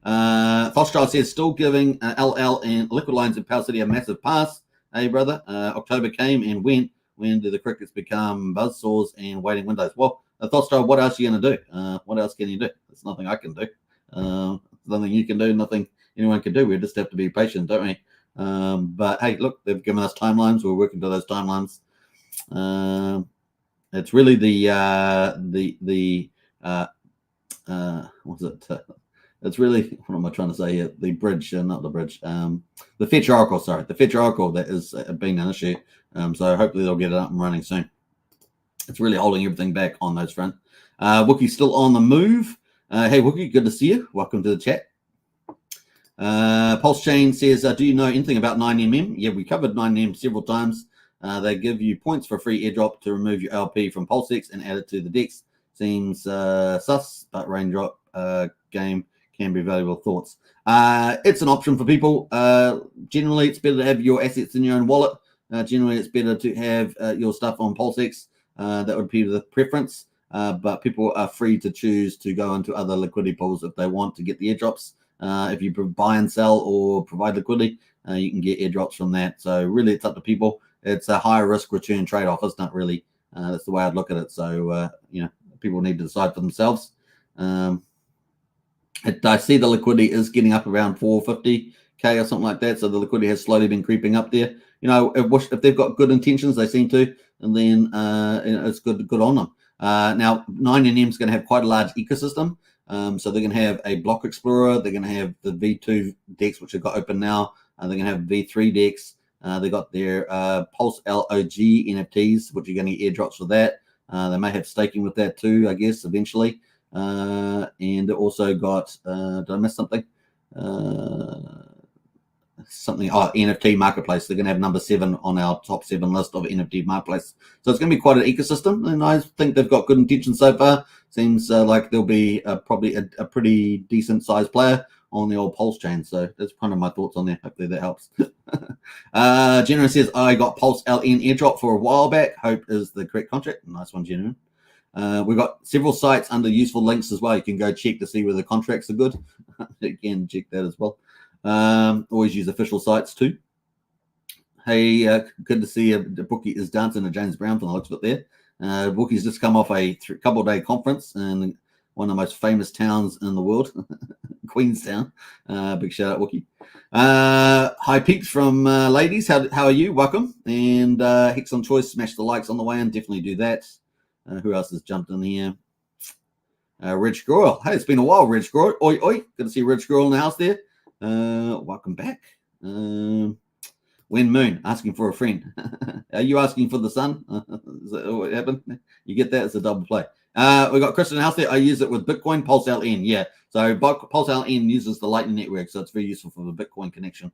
[SPEAKER 1] Foster says, still giving LL and Liquid Lines and Power City a massive pass. Hey, brother. October came and went. When do the crickets become buzzsaws and waiting windows? Well, Foster, what else are you going to do? What else can you do? There's nothing I can do. Nothing you can do, nothing anyone can do. We just have to be patient, don't we? But hey, look, they've given us timelines. We're working to those timelines. It's really what's it? It's really, what am I trying to say here? The bridge, not the bridge. The Fetch Oracle, sorry. The Fetch Oracle that is being an issue. So hopefully they'll get it up and running soon. It's really holding everything back on those front. Wookie's still on the move. Hey, Wookie, good to see you. Welcome to the chat. PulseChain says, do you know anything about 9mm? Yeah, we covered 9mm several times. They give you points for free airdrop to remove your LP from PulseX and add it to the DEX. Seems sus, but raindrop game can be valuable. Thoughts? It's an option for people. Generally, it's better to have your assets in your own wallet. Generally, it's better to have your stuff on PulseX. That would be the preference. But people are free to choose to go into other liquidity pools if they want to get the airdrops. If you buy and sell or provide liquidity, you can get airdrops from that. So really, it's up to people. It's a higher risk return trade-off. It's not really. That's the way I'd look at it. So people need to decide for themselves. I see the liquidity is getting up around 450K or something like that. So the liquidity has slowly been creeping up there. If they've got good intentions, they seem to, and then it's good on them. Now, 9NM is going to have quite a large ecosystem. So they're going to have a block explorer. They're going to have the V2 decks, which have got open now. They're going to have V3 decks. They got their Pulse LOG NFTs, which you're going to get airdrops for that. They may have staking with that too, I guess, eventually. And they also got, did I miss something? NFT marketplace. They're going to have number 7 on our top 7 list of NFT marketplace. So it's going to be quite an ecosystem, and I think they've got good intentions so far. Seems like there'll be probably a pretty decent sized player on the old Pulsechain. So that's kind of my thoughts on there. Hopefully that helps. General says, I got PulseLN airdrop for a while back. Hope is the correct contract. Nice one, General. We've got several sites under useful links as well. You can go check to see where the contracts are good. Again, check that as well. Always use official sites too. Hey, good to see the bookie is dancing to James Brown from the looks of it there. Bookie's just come off a couple-day conference in one of the most famous towns in the world, Queenstown. Big shout out, Wookie. Hi peeps from ladies. How are you? Welcome. And Hex on Choice, smash the likes on the way in. Definitely do that. Who else has jumped in here? Red Squirrel. Hey, it's been a while, Red Squirrel. Oi, oi. Good to see Red Squirrel in the house there. Welcome back. When Moon asking for a friend. Are you asking for the sun? Is that what happened? You get that? It's a double play. We got Christian House there. I use it with Bitcoin, PulseLN. Yeah. So PulseLN uses the Lightning Network, so it's very useful for the Bitcoin connection.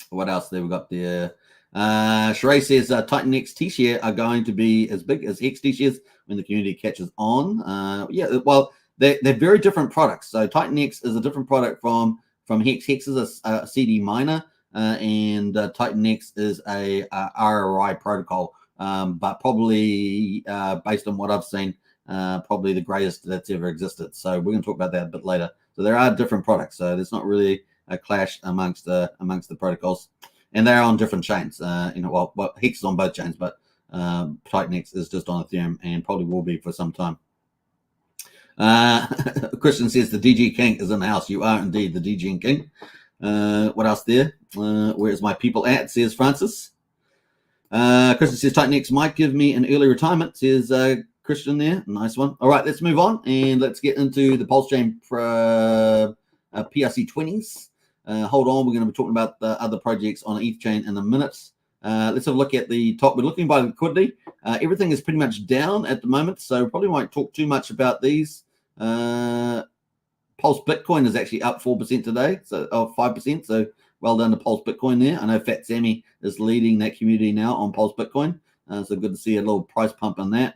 [SPEAKER 1] What else there we got there? Sheree says TitanX T-share are going to be as big as Hex T-shares when the community catches on. Yeah, well, they're very different products. So TitanX is a different product from Hex. Hex is a CD miner, and TitanX is a RRI protocol. But probably based on what I've seen, probably the greatest that's ever existed. So we're going to talk about that a bit later. So there are different products. So there's not really a clash amongst the protocols, and they're on different chains. Well, Hex is on both chains, but TitanX is just on Ethereum and probably will be for some time. Christian says the DG King is in the house. You are indeed the DG King. What else there? Where's my people at? Says Francis. Christian says TitanX might give me an early retirement. Says Christian there. Nice one. All right, let's move on and let's get into the Pulsechain PRC 20s. Hold on, we're going to be talking about the other projects on ETH chain in a minute. Let's have a look at the top. We're looking by liquidity. Everything is pretty much down at the moment, so probably won't talk too much about these. Pulse Bitcoin is actually up 4% today, so 5%. So well done to Pulse Bitcoin there. I know Fat Sammy is leading that community now on Pulse Bitcoin, so good to see a little price pump on that.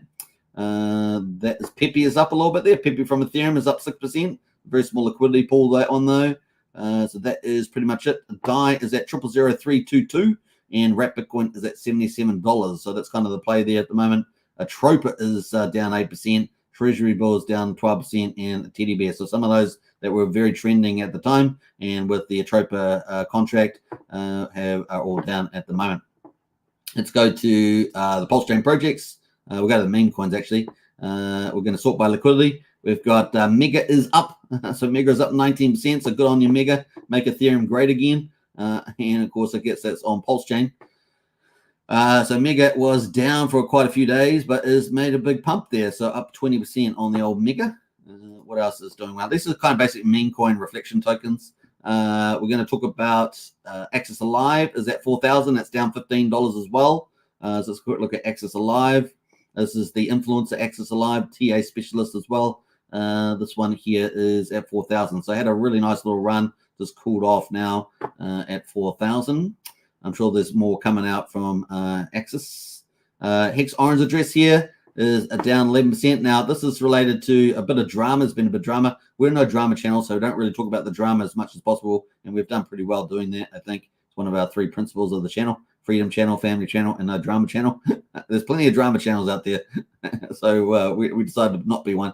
[SPEAKER 1] That is Pepe is up a little bit there. Pepe from Ethereum is up 6%. Very small liquidity pool that on though. So that is pretty much it. DAI is at 000322, and Wrap Bitcoin is at $77. So that's kind of the play there at the moment. Atropa is down 8%. Treasury bills down 12%, and Teddy Bear. So some of those that were very trending at the time, and with the Atropa contract, are all down at the moment. Let's go to the Pulsechain projects. We'll go to the meme coins actually. We're going to sort by liquidity. We've got Mega is up. So Mega is up 19%. So good on you, Mega. Make Ethereum great again. And of course, I guess that's on Pulsechain. So Mega was down for quite a few days, but has made a big pump there. So up 20% on the old Mega. What else is doing well? This is kind of basic meme coin reflection tokens. We're going to talk about Access Alive is at 4,000. That's down $15 as well. So let's quick look at Access Alive. This is the influencer Access Alive, TA specialist as well. This one here is at 4,000. So I had a really nice little run. Just cooled off now at 4,000. I'm sure there's more coming out from Axis. Hex Orange address here is down 11%. Now, this is related to a bit of drama. There's been a bit of drama. We're no drama channel, so we don't really talk about the drama as much as possible. And we've done pretty well doing that, I think. It's one of our 3 principles of the channel. Freedom channel, family channel, and no drama channel. There's plenty of drama channels out there. So we decided to not be one.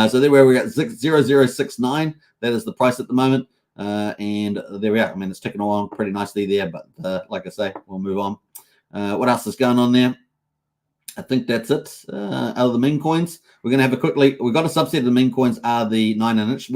[SPEAKER 1] So there we got 0069. That is the price at the moment. And there we are. I mean, it's ticking along pretty nicely there, but like I say, we'll move on. What else is going on there? I think that's it. Out of the meme coins, we're going to have a quickly. We've got a subset of the meme coins are the 9-inch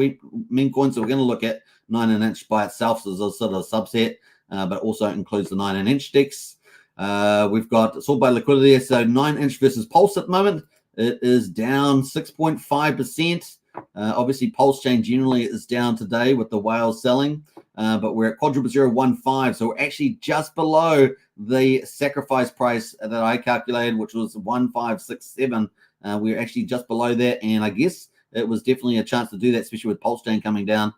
[SPEAKER 1] meme coins. So we're going to look at 9-inch by itself as a sort of subset, but also includes the 9-inch decks. We've got sort by liquidity. So 9-inch versus Pulse at the moment. It is down 6.5%. Obviously, Pulsechain generally is down today with the whales selling, but we're at quadruple 0.15, so we're actually just below the sacrifice price that I calculated, which was 1567. We're actually just below that, and I guess it was definitely a chance to do that, especially with Pulsechain coming down.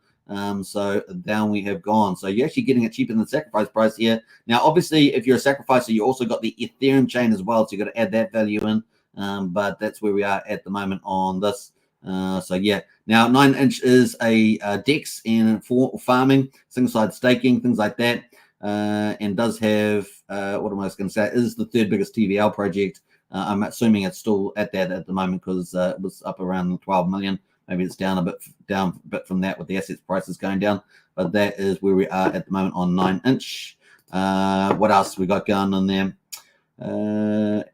[SPEAKER 1] So down we have gone. So you're actually getting it cheaper than the sacrifice price here. Now, obviously, if you're a sacrificer, you also got the Ethereum chain as well, so you've got to add that value in. But that's where we are at the moment on this. So yeah, now 9-inch is a DEX and for farming, single side staking, things like that, and does have what am I going to say? Is the third biggest TVL project. I'm assuming it's still at that at the moment because it was up around 12 million. Maybe it's down a bit from that with the assets prices going down, but that is where we are at the moment on 9-inch. What else we got going on there?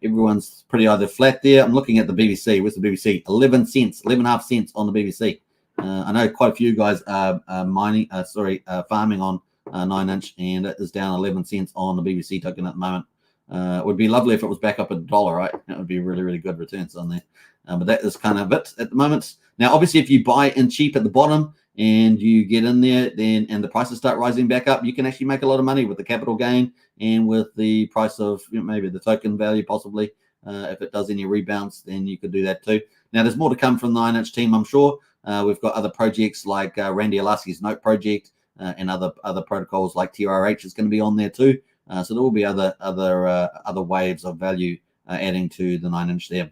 [SPEAKER 1] Everyone's pretty either flat there. I'm looking at the BBC. Where's the BBC? 11 cents, 11.5 cents on the BBC. I know quite a few guys are farming on 9-inch, and it is down 11 cents on the BBC token at the moment. It would be lovely if it was back up $1, right? That would be really, really good returns on there. But that is kind of it at the moment. Now, obviously, if you buy in cheap at the bottom and you get in there, then and the prices start rising back up, you can actually make a lot of money with the capital gain and with the price of maybe the token value, possibly. If it does any rebounds, then you could do that too. Now, there's more to come from the 9-inch team, I'm sure. We've got other projects like Randy Alaski's Note project and other protocols like TRH is going to be on there too. So there will be other waves of value adding to the 9-inch there.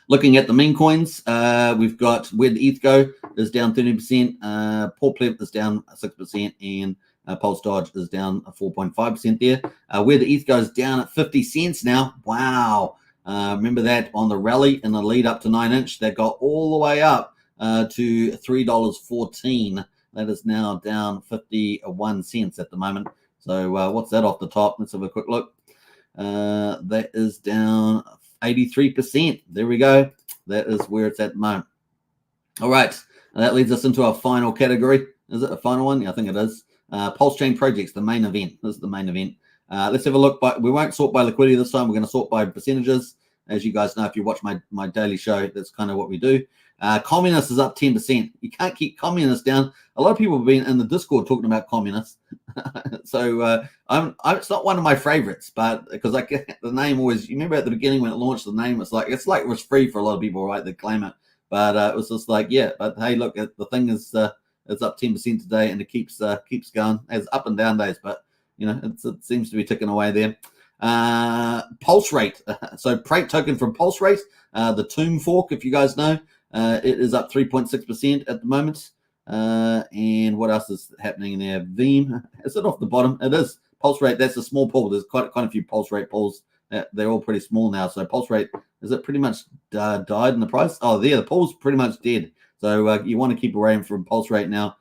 [SPEAKER 1] Looking at the meme coins, we've got where the ETH go is down 30%, Paul Pleb is down 6%, and Pulse Dodge is down 4.5% there. Where the ETH goes down at 50 cents now. Wow. Remember that on the rally in the lead up to 9-inch, that got all the way up to $3.14. That is now down 51 cents at the moment. So what's that off the top? Let's have a quick look. That is down 83%. There we go. That is where it's at the moment. All right. That leads us into our final category. Is it a final one? Yeah, I think it is. Pulsechain projects, the main event. This is the main event. Let's have a look. We won't sort by liquidity this time. We're going to sort by percentages. As you guys know, if you watch my daily show, that's kind of what we do. Communist is up 10%. You can't keep communists down. A lot of people have been in the Discord talking about communists. So it's not one of my favorites, but because I get the name always, you remember at the beginning when it launched, the name was like it was free for a lot of people, right? They claim it, but it was just like, yeah, but hey, look, the thing is it's up 10% today, and it keeps going. It's up and down days, but you know it seems to be ticking away there. Pulse rate, so Prate token from Pulse rate, the Tomb fork, if you guys know, it is up 3.6% at the moment. And what else is happening there? Veeam, is it off the bottom? It is. Pulse rate, that's a small pool. There's quite a few pulse rate pools. They're all pretty small now. So pulse rate, is it pretty much died in the price? Oh, there, the pool's pretty much dead. So you want to keep away from pulse rate now.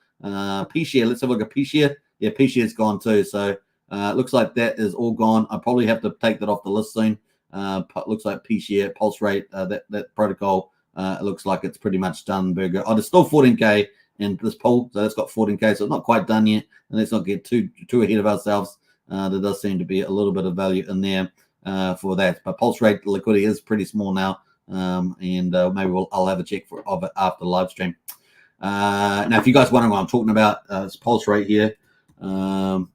[SPEAKER 1] P-share, let's have a look at P-share. Yeah, P-share's gone too. So it looks like that is all gone. I'll probably have to take that off the list soon. Looks like P-share, pulse rate, that protocol, it looks like it's pretty much done, Burger. Oh, there's still 14K in this pool, so it's got 14K, so it's not quite done yet. And let's not get too ahead of ourselves. There does seem to be a little bit of value in there for that. But pulse rate liquidity is pretty small now, and maybe I'll have a check of it after the live stream. Now, if you guys wondering what I'm talking about, it's pulse rate here. So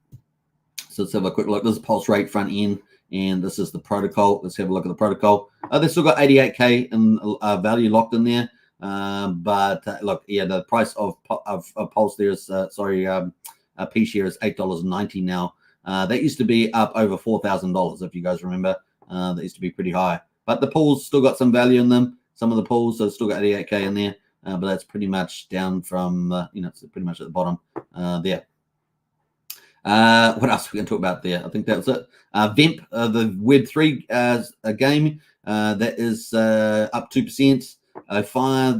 [SPEAKER 1] let's have a quick look. This is pulse rate front end, and this is the protocol. Let's have a look at the protocol. They've still got 88K in value locked in there. But look, yeah, the price of Pulse there is P-share is $8.90 now. That used to be up over $4,000 if you guys remember. That used to be pretty high. But the pools still got some value in them. Some of the pools, so it's still got 88K in there. But that's pretty much down from it's pretty much at the bottom there. What else are we going to talk about there? I think that was it. Vemp, the Web3 game, that is up 2%. Fire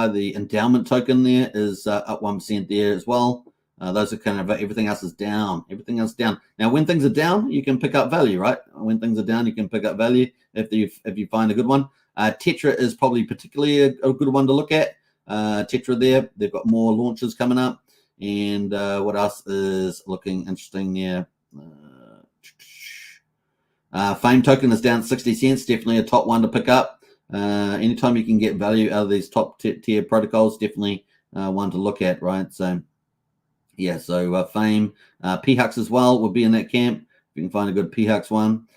[SPEAKER 1] the endowment token there is up 1% there as well. Those are kind of everything else is down. Everything else down. Now, when things are down, you can pick up value, right? When things are down, you can pick up value if you find a good one. Tetra is probably particularly a good one to look at. Tetra there, they've got more launches coming up. And what else is looking interesting there? Fame token is down 60 cents. Definitely a top one to pick up. Anytime you can get value out of these top tier protocols, definitely one to look at, right? So yeah, so Fame, PHUX as well would be in that camp. If you can find a good PHUX one.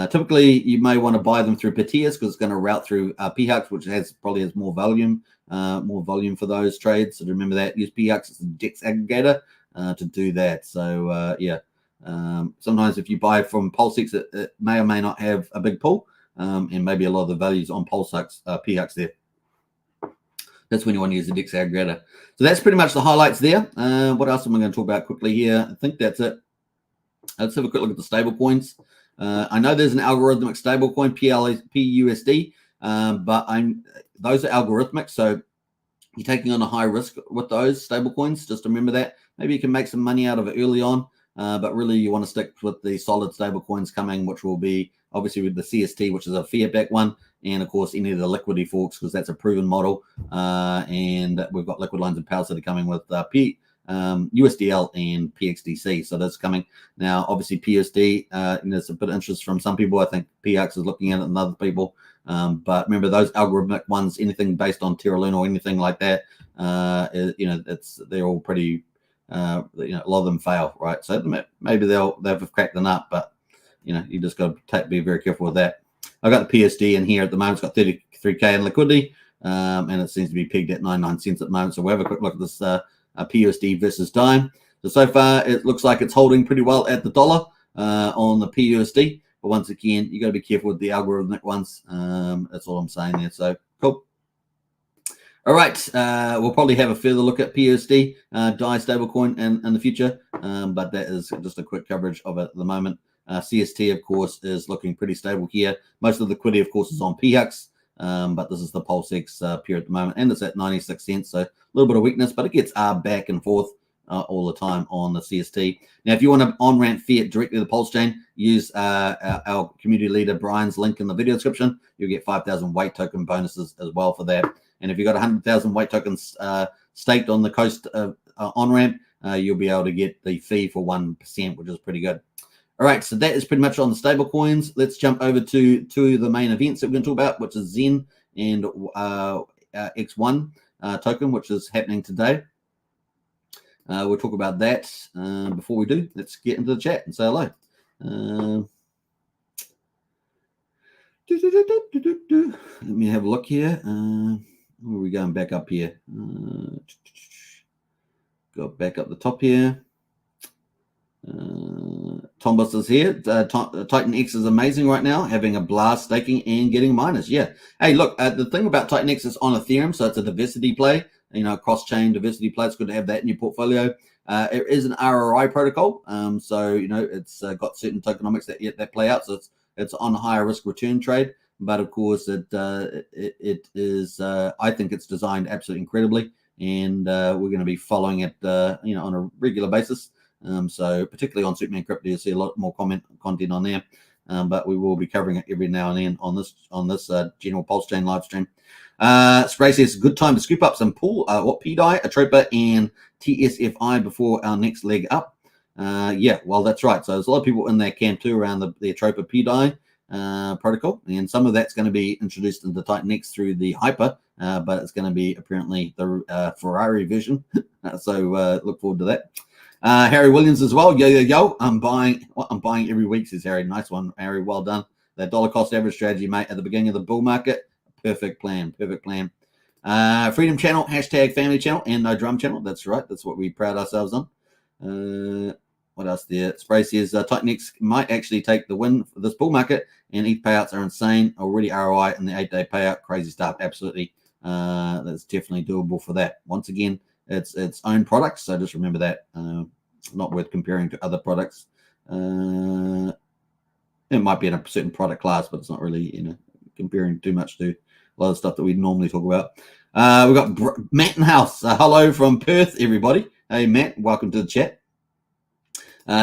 [SPEAKER 1] Typically, you may want to buy them through Petias because it's going to route through PHUX, which probably has more volume for those trades. So remember that. Use PHUX as a DEX aggregator to do that. So yeah, sometimes if you buy from PulseX, it may or may not have a big pull, and maybe a lot of the values on PHUX there. That's when you want to use the DEX aggregator. So that's pretty much the highlights there. What else am I going to talk about quickly here? I think that's it. Let's have a quick look at the stable coins. I know there's an algorithmic stablecoin, PUSD, but those are algorithmic, so you're taking on a high risk with those stablecoins. Just remember that. Maybe you can make some money out of it early on, but really you want to stick with the solid stablecoins coming, which will be obviously with the CST, which is a fiat-backed one, and of course any of the liquidity forks because that's a proven model. And we've got liquid lines and powers that are coming with USDL and PXDC. So that's coming now. Obviously PUSD, there's a bit of interest from some people. I think PX is looking at it and other people. But remember those algorithmic ones, anything based on Terra Luna or anything like that, they're all pretty, a lot of them fail, right? So maybe they've cracked the nut, but you just got to be very careful with that. I've got the PSD in here at the moment. It's got 33K in liquidity, and it seems to be pegged at 99 cents at the moment. So we'll have a quick look at this PUSD versus Dime. So far, it looks like it's holding pretty well at the dollar on the PUSD. But once again, you got to be careful with the algorithmic ones. That's all I'm saying there. So cool. All right, we'll probably have a further look at PUSD, DAI stablecoin in the future, but that is just a quick coverage of it at the moment. CST, of course, is looking pretty stable here. Most of the liquidity, of course, is on PHUX, but this is the PulseX peer at the moment, and it's at 96 cents, so a little bit of weakness, but it gets back and forth all the time on the CST. Now, if you want to on-ramp fiat directly to the Pulsechain, use our community leader Brian's link in the video description. You'll get 5,000 weight token bonuses as well for that. And if you've got 100,000 weight tokens staked on the Coast on-ramp, you'll be able to get the fee for 1%, which is pretty good. All right, so that is pretty much on the stable coins. Let's jump over to the main events that we're going to talk about, which is Zen and XONE token, which is happening today. We'll talk about that. Before we do, let's get into the chat and say hello. Let me have a look here. Where are we going back up here? Go back up the top here. Tombos is here. TitanX is amazing right now, having a blast staking and getting miners. Yeah. Hey, look, the thing about TitanX is on Ethereum, so it's a diversity play, cross-chain diversity play. It's good to have that in your portfolio. It is an RRI protocol, so it's got certain tokenomics that play out. So it's on a higher risk return trade, but of course it is. I think it's designed absolutely incredibly, and we're going to be following it, on a regular basis. So particularly on Superman Crypto, you'll see a lot more content on there, but we will be covering it every now and then on this general Pulsechain live stream. Spray says good time to scoop up some PDI, Atropa, and TSFI before our next leg up. Yeah, well that's right. So there's a lot of people in that camp too around the Atropa PDI protocol, and some of that's going to be introduced into TitanX through the Hyper, but it's going to be apparently the Ferrari version. So look forward to that. Harry Williams as well. Yo. I'm buying every week, says Harry. Nice one, Harry. Well done. That dollar cost average strategy, mate, at the beginning of the bull market. Perfect plan. Freedom Channel, hashtag family channel, and no drum channel. That's right. That's what we pride ourselves on. What else there? Spray says TitanX might actually take the win for this bull market, and ETH payouts are insane. Already ROI in the 8-day payout. Crazy stuff. Absolutely. That's definitely doable for that. Once again, it's its own product, so just remember that. Not worth comparing to other products. It might be in a certain product class, but it's not really, comparing too much to a lot of stuff that we normally talk about. We've got Matt in house. Hello from Perth, everybody. Hey, Matt, welcome to the chat.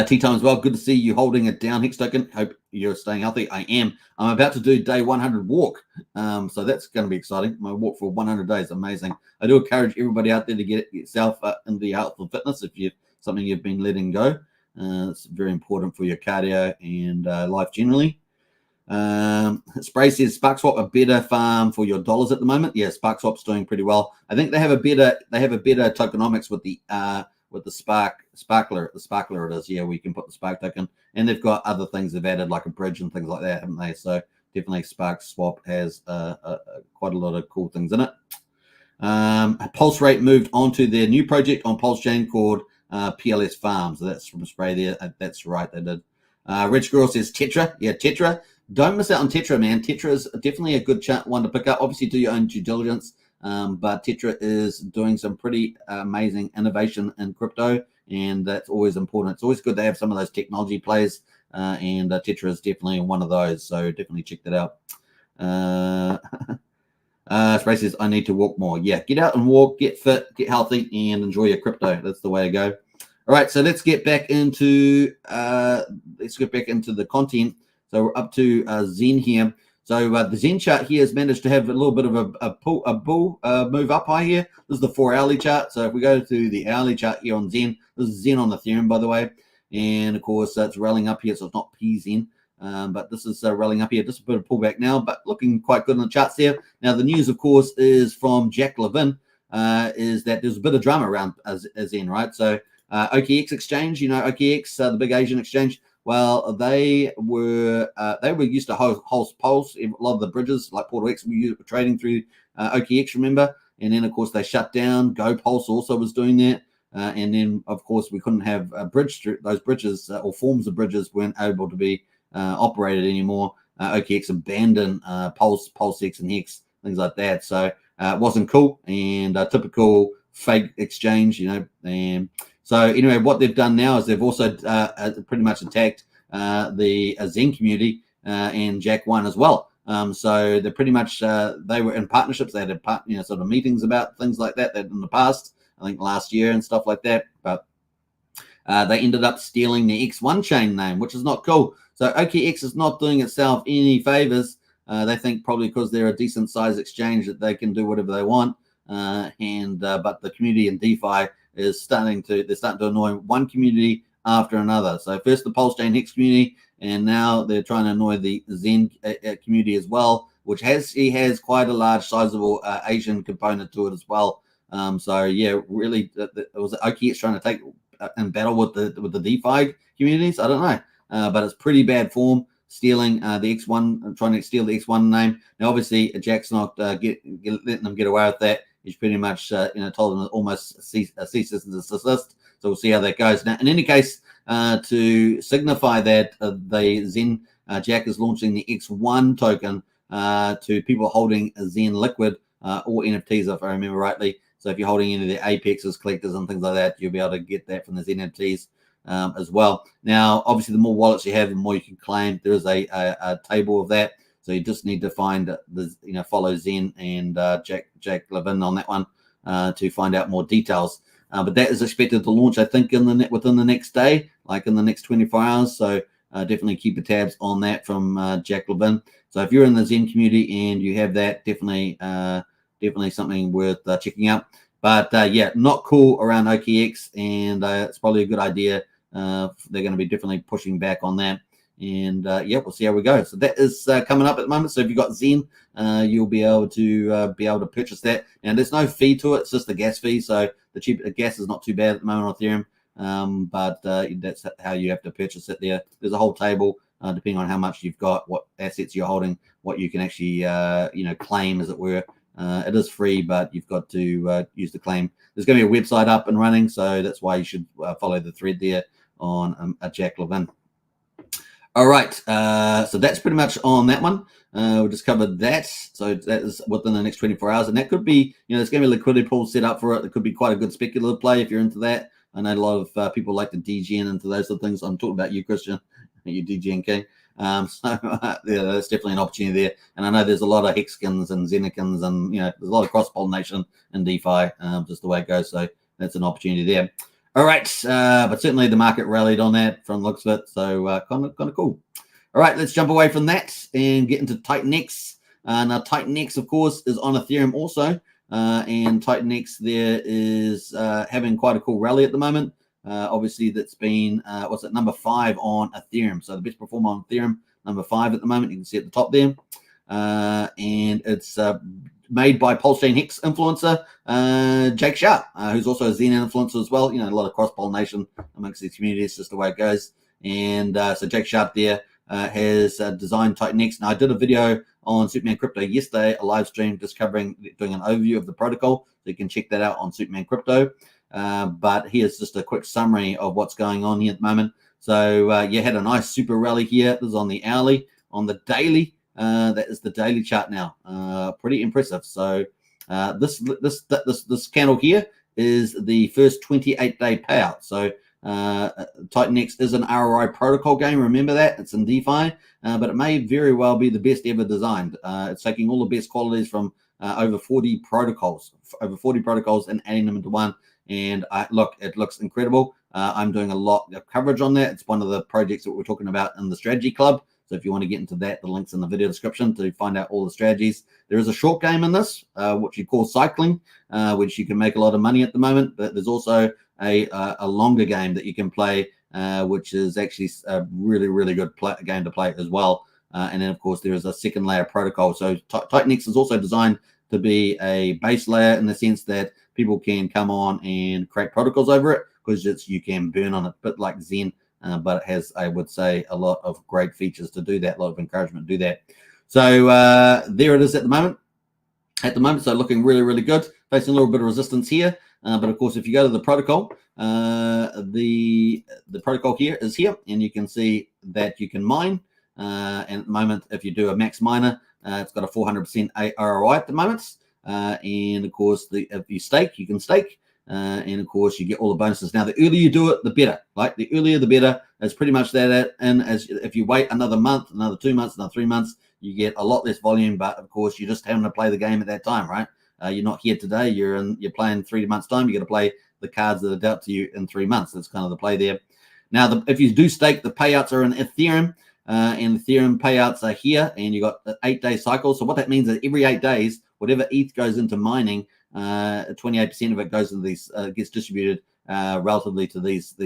[SPEAKER 1] Tea time as well. Good to see you holding it down, Hex Token. Hope you're staying healthy. I am. I'm about to do day 100 walk. So that's going to be exciting. My walk for 100 days. Amazing. I do encourage everybody out there to get yourself into the health and fitness if you've something you've been letting go. It's very important for your cardio and life generally. Spray says SparkSwap a better farm for your dollars at the moment. Yeah, SparkSwap's doing pretty well. I think they have a better tokenomics with the sparkler it is. Yeah, we can put the Spark token, and they've got other things they've added like a bridge and things like that, haven't they? So definitely SparkSwap has quite a lot of cool things in it. Pulse Rate moved on to their new project on Pulsechain called PLS Farm. So that's from Spray there. That's right, they did. Rich Girl says Tetra. Yeah, Tetra. Don't miss out on Tetra, man. Tetra is definitely a good one to pick up. Obviously, do your own due diligence. But Tetra is doing some pretty amazing innovation in crypto, and that's always important. It's always good to have some of those technology plays, and Tetra is definitely one of those. So definitely check that out. Spray says, I need to walk more. Yeah, get out and walk, get fit, get healthy, and enjoy your crypto. That's the way to go. All right, so let's get back into the content. So we're up to Zen here. So the Zen chart here has managed to have a little bit of a bull move up high here. This is the 4-hourly chart. So if we go to the hourly chart here on Zen, this is Zen on Ethereum, by the way. And of course, it's rallying up here, so it's not PZen. But this is rallying up here. Just a bit of pullback now, but looking quite good on the charts there. Now, the news, of course, is from Jack Levin, is that there's a bit of drama around Zen, right? So OKX exchange, you know, OKX, the big Asian exchange. Well, they were used to host Pulse. A lot of the bridges, like PortalX, were trading through OKX, remember? And then, of course, they shut down. GoPulse also was doing that. And then, of course, we couldn't have a bridge. Those bridges or forms of bridges weren't able to be operated anymore. OKX abandoned PulseX and Hex, things like that. So it wasn't cool, and typical fake exchange, you know. And so anyway, what they've done now is they've also pretty much attacked the Zen community and Jack One as well. So they're pretty much they were in partnerships. They had sort of meetings about things like that in the past, I think last year and stuff like that. But they ended up stealing the X1 chain name, which is not cool. So OKX is not doing itself any favors. They think probably because they're a decent size exchange that they can do whatever they want. But the community in DeFi is starting to annoy one community after another. So first the Pulsechain Hex community, and now they're trying to annoy the Zen community as well, which has quite a large, sizable Asian component to it as well. So yeah, really, it was OKX trying to take and battle with the DeFi communities. I don't know, but it's pretty bad form. Stealing the X1, trying to steal the X1 name. Now, obviously, Jack's not letting them get away with that. He's pretty much, told them to almost cease and desist. So we'll see how that goes. Now, in any case, to signify that the Zen Jack is launching the X1 token to people holding a Zen Liquid or NFTs, if I remember rightly. So if you're holding any of the Apexes, collectors, and things like that, you'll be able to get that from the Zen NFTs as well. Now, obviously, the more wallets you have, the more you can claim. There is a table of that. So you just need to find follow Zen and Jack Levin on that one to find out more details. But that is expected to launch, I think, within the next day, like in the next 24 hours. So definitely keep the tabs on that from Jack Levin. So if you're in the Zen community and you have that, definitely something worth checking out. But yeah, not cool around OKX, and it's probably a good idea. They're going to be definitely pushing back on that. And yeah, we'll see how we go. So that is coming up at the moment. So if you've got Zen, you'll be able to purchase that. And there's no fee to it; it's just the gas fee. So the gas is not too bad at the moment on Ethereum. But that's how you have to purchase it. There's a whole table depending on how much you've got, what assets you're holding, what you can actually claim, as it were. It is free, but you've got to use the claim. There's going to be a website up and running, so that's why you should follow the thread there on Jack Levin. All right, so that's pretty much on that one. We just covered that. So that is within the next 24 hours, and that could be, there's going to be a liquidity pool set up for it. It could be quite a good speculative play if you're into that. I know a lot of people like to DGN into those sort of things. I'm talking about you, Christian, you DGN king. So yeah, that's definitely an opportunity there. And I know there's a lot of Hexkins and Zenikins, and there's a lot of cross pollination in DeFi, just the way it goes. So that's an opportunity there. All right, but certainly the market rallied on that from the looks of it, so kind of cool. All right, let's jump away from that and get into TitanX. Now, TitanX, of course, is on Ethereum also, and TitanX there is having quite a cool rally at the moment. Obviously, that's been what's it, number 5 on Ethereum, so the best performer on Ethereum, number 5 at the moment. You can see at the top there, and it's made by Pulsechain Hex influencer Jake Sharp, who's also a XONE influencer as well. You know, a lot of cross-pollination amongst these communities, just the way it goes. And so Jake Sharp there has designed TitanX. Now, I did a video on Superman Crypto yesterday, a live stream just doing an overview of the protocol. So you can check that out on Superman Crypto. But here's just a quick summary of what's going on here at the moment. So you had a nice super rally here. This is on the hourly. On the daily, that is the daily chart now. Pretty impressive. So this candle here is the first 28-day payout. So TitanX is an ROI protocol game. Remember that it's in DeFi, but it may very well be the best ever designed. It's taking all the best qualities from over 40 protocols, and adding them into one. And look, it looks incredible. I'm doing a lot of coverage on that. It's one of the projects that we're talking about in the strategy club. So if you want to get into that, the link's in the video description to find out all the strategies. There is a short game in this, which you call cycling, which you can make a lot of money at the moment. But there's also a longer game that you can play, which is actually a really, really good game to play as well. And then, of course, there is a second layer protocol. So TitanX is also designed to be a base layer in the sense that people can come on and create protocols over it, because you can burn on it, a bit like Zen. But it has, I would say, a lot of great features to do that, a lot of encouragement to do that. So there it is at the moment. So looking really, really good. Facing a little bit of resistance here. But of course, if you go to the protocol, the protocol here is here, and you can see that you can mine. And at the moment, if you do a max miner, it's got a 400% ROI at the moment. And of course, if you stake, you can stake. And of course, you get all the bonuses. Now, the earlier you do it, the better. Like the earlier, the better. It's pretty much that. And as if you wait another month, another 2 months, another 3 months, you get a lot less volume. But of course, you're just having to play the game at that time, right? You're not here today. You're playing 3 months time. You got to play the cards that are dealt to you in 3 months. That's kind of the play there. Now, if you do stake, the payouts are in Ethereum, and Ethereum payouts are here, and you got the 8-day cycle. So what that means is every 8 days, whatever ETH goes into mining, 28% of it goes into these, gets distributed relatively to these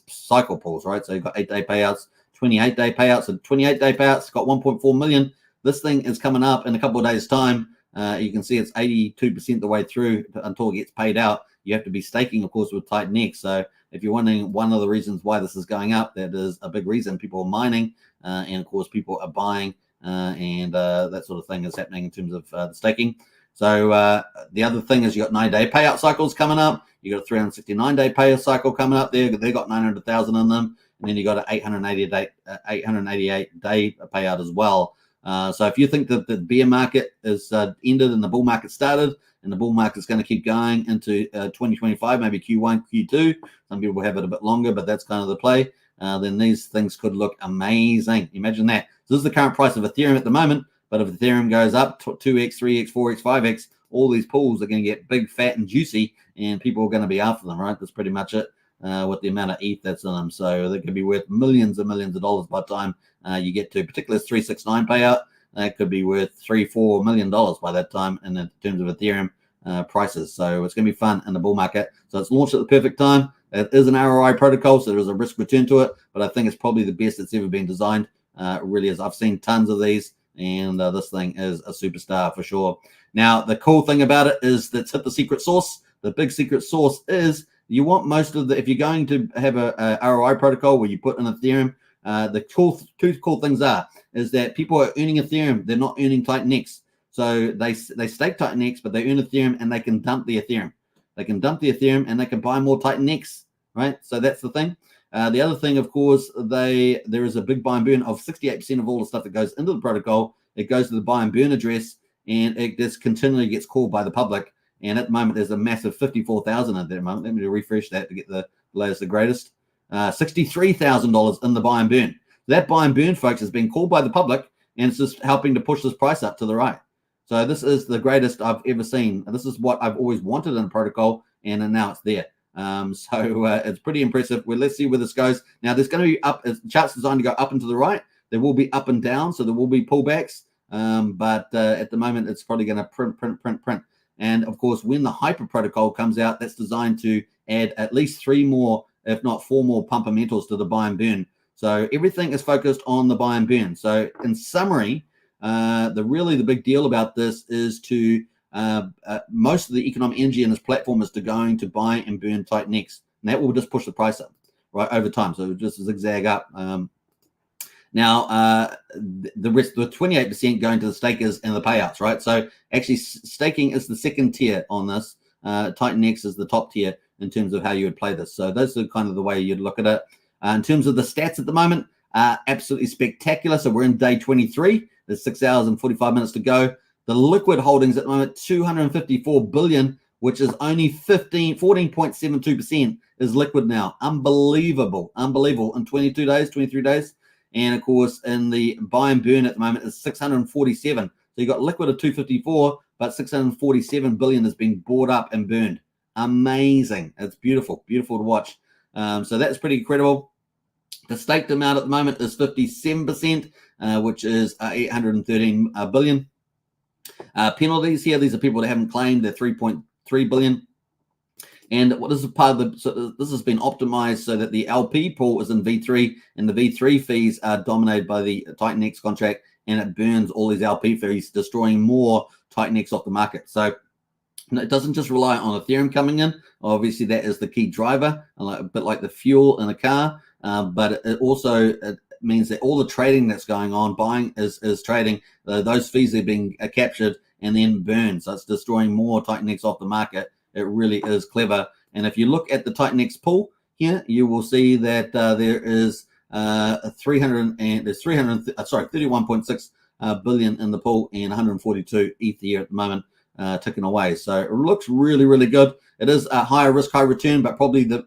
[SPEAKER 1] cycle pools, right? So you've got 8-day payouts, 28-day payouts, and 28-day payouts got 1.4 million. This thing is coming up in a couple of days' time. You can see it's 82% the way through until it gets paid out. You have to be staking, of course, with TitanX. So if you're wondering one of the reasons why this is going up, that is a big reason. People are mining, and of course, people are buying, and that sort of thing is happening in terms of the staking. So the other thing is you got 9-day payout cycles coming up. You got a 369-day payout cycle coming up there. They got 900,000 in them, and then you got an 888-day payout as well. So if you think that the bear market is ended and the bull market started, and the bull market's going to keep going into 2025, maybe Q1, Q2. Some people have it a bit longer, but that's kind of the play. Then these things could look amazing. Imagine that. So this is the current price of Ethereum at the moment. But if Ethereum goes up 2x, 3x, 4x, 5x, all these pools are going to get big, fat, and juicy, and people are going to be after them, right? That's pretty much it with the amount of ETH that's in them. So they could be worth millions and millions of dollars by the time you get to, particularly this 369 payout. That could be worth $3-4 million by that time in terms of Ethereum prices. So it's going to be fun in the bull market. So it's launched at the perfect time. It is an ROI protocol, so there's a risk return to it, but I think it's probably the best that's ever been designed. It really is. I've seen tons of these, and this thing is a superstar for sure. Now, the cool thing about it is that's hit the secret sauce. The big secret sauce is you want most of the, if you're going to have a ROI protocol where you put in Ethereum, the two cool things is that people are earning Ethereum. They're not earning TitanX. So they stake TitanX, but they earn Ethereum, and they can dump the Ethereum. They can dump the Ethereum, and they can buy more TitanX, right? So that's the thing. The other thing, of course, there is a big buy and burn of 68% of all the stuff that goes into the protocol. It goes to the buy and burn address, and it just continually gets called by the public. And at the moment, there's a massive 54,000 at that moment. Let me refresh that to get the latest, the greatest. $63,000 in the buy and burn. That buy and burn, folks, has been called by the public, and it's just helping to push this price up to the right. So this is the greatest I've ever seen. This is what I've always wanted in a protocol, and now it's there. So it's pretty impressive. Well, let's see where this goes. Now, there's going to be up, charts designed to go up and to the right. There will be up and down, so there will be pullbacks. But at the moment, it's probably going to print. And of course, when the Hyper protocol comes out, that's designed to add at least 3 more, if not 4 more pumpermentals to the buy and burn. So everything is focused on the buy and burn. So in summary, the big deal about this is to most of the economic energy in this platform is going to buy and burn TitanX, and that will just push the price up right over time. So just zigzag up. Now, the rest, the 28% going to the stakers and the payouts, right? So actually, staking is the second tier on this. TitanX is the top tier in terms of how you would play this. So those are kind of the way you'd look at it. In terms of the stats at the moment, absolutely spectacular. So we're in day 23. There's 6 hours and 45 minutes to go. The liquid holdings at the moment, 254 billion, which is only 14.72% is liquid now. Unbelievable. In 22 days, 23 days. And of course, in the buy and burn at the moment is 647. So you got liquid of 254, but 647 billion has been bought up and burned. Amazing. It's beautiful to watch. So that's pretty incredible. The staked amount at the moment is 57%, which is 813 billion. Penalties here, these are people that haven't claimed, they're 3.3 billion. And what is part of the, so this has been optimized so that the LP pool is in V3, and the V3 fees are dominated by the TitanX contract, and it burns all these LP fees, destroying more TitanX off the market. So it doesn't just rely on Ethereum coming in. Obviously, that is the key driver, a bit like the fuel in a car. But it also means that all the trading that's going on, buying is trading, those fees are being captured and then burned. So it's destroying more TitanX off the market. It really is clever. And if you look at the TitanX pool here, you will see that there is 31.6 billion in the pool and 142 ETH here at the moment ticking away. So it looks really good. It is a higher risk, high return, but probably the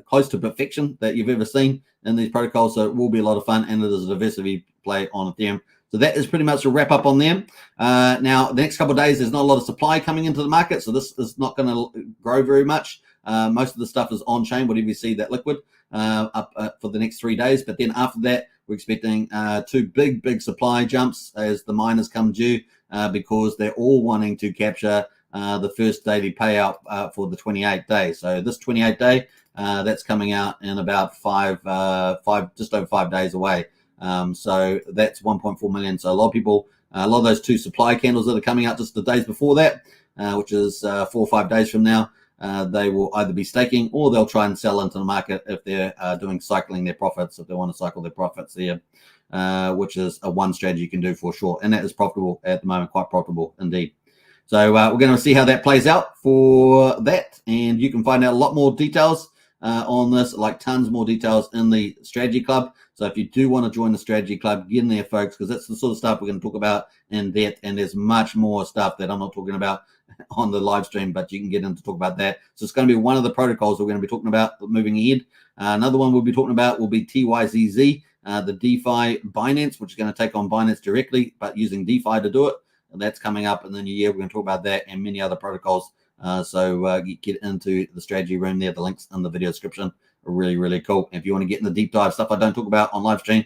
[SPEAKER 1] close to perfection that you've ever seen in these protocols. So it will be a lot of fun, and it is a diversity play on Ethereum. So that is pretty much a wrap up on them. Now, the next couple of days, there's not a lot of supply coming into the market, so this is not going to grow very much. Most of the stuff is on chain, whatever you see that liquid up for the next 3 days. But then after that, we're expecting 2 big supply jumps as the miners come due because they're all wanting to capture the first daily payout for the 28 days. So this 28 day, that's coming out in about just over 5 days away. So that's 1.4 million. So a lot of people, a lot of those 2 supply candles that are coming out just the days before that, which is 4 or 5 days from now, they will either be staking or they'll try and sell into the market if they're doing cycling their profits, if they want to cycle their profits there, which is one strategy you can do for sure. And that is profitable at the moment, quite profitable indeed. So we're going to see how that plays out for that. And you can find out a lot more details on this, like tons more details in the strategy club. So if you do want to join the strategy club, get in there, folks, because that's the sort of stuff we're going to talk about in depth. And there's much more stuff that I'm not talking about on the live stream, but you can get in to talk about that. So it's going to be one of the protocols we're going to be talking about moving ahead. Another one we'll be talking about will be TYZZ, the DeFi Binance, which is going to take on Binance directly, but using DeFi to do it. And that's coming up in the new year. We're going to talk about that and many other protocols. So get into the strategy room there. The links in the video description are really cool. If you want to get in the deep dive stuff I don't talk about on live stream,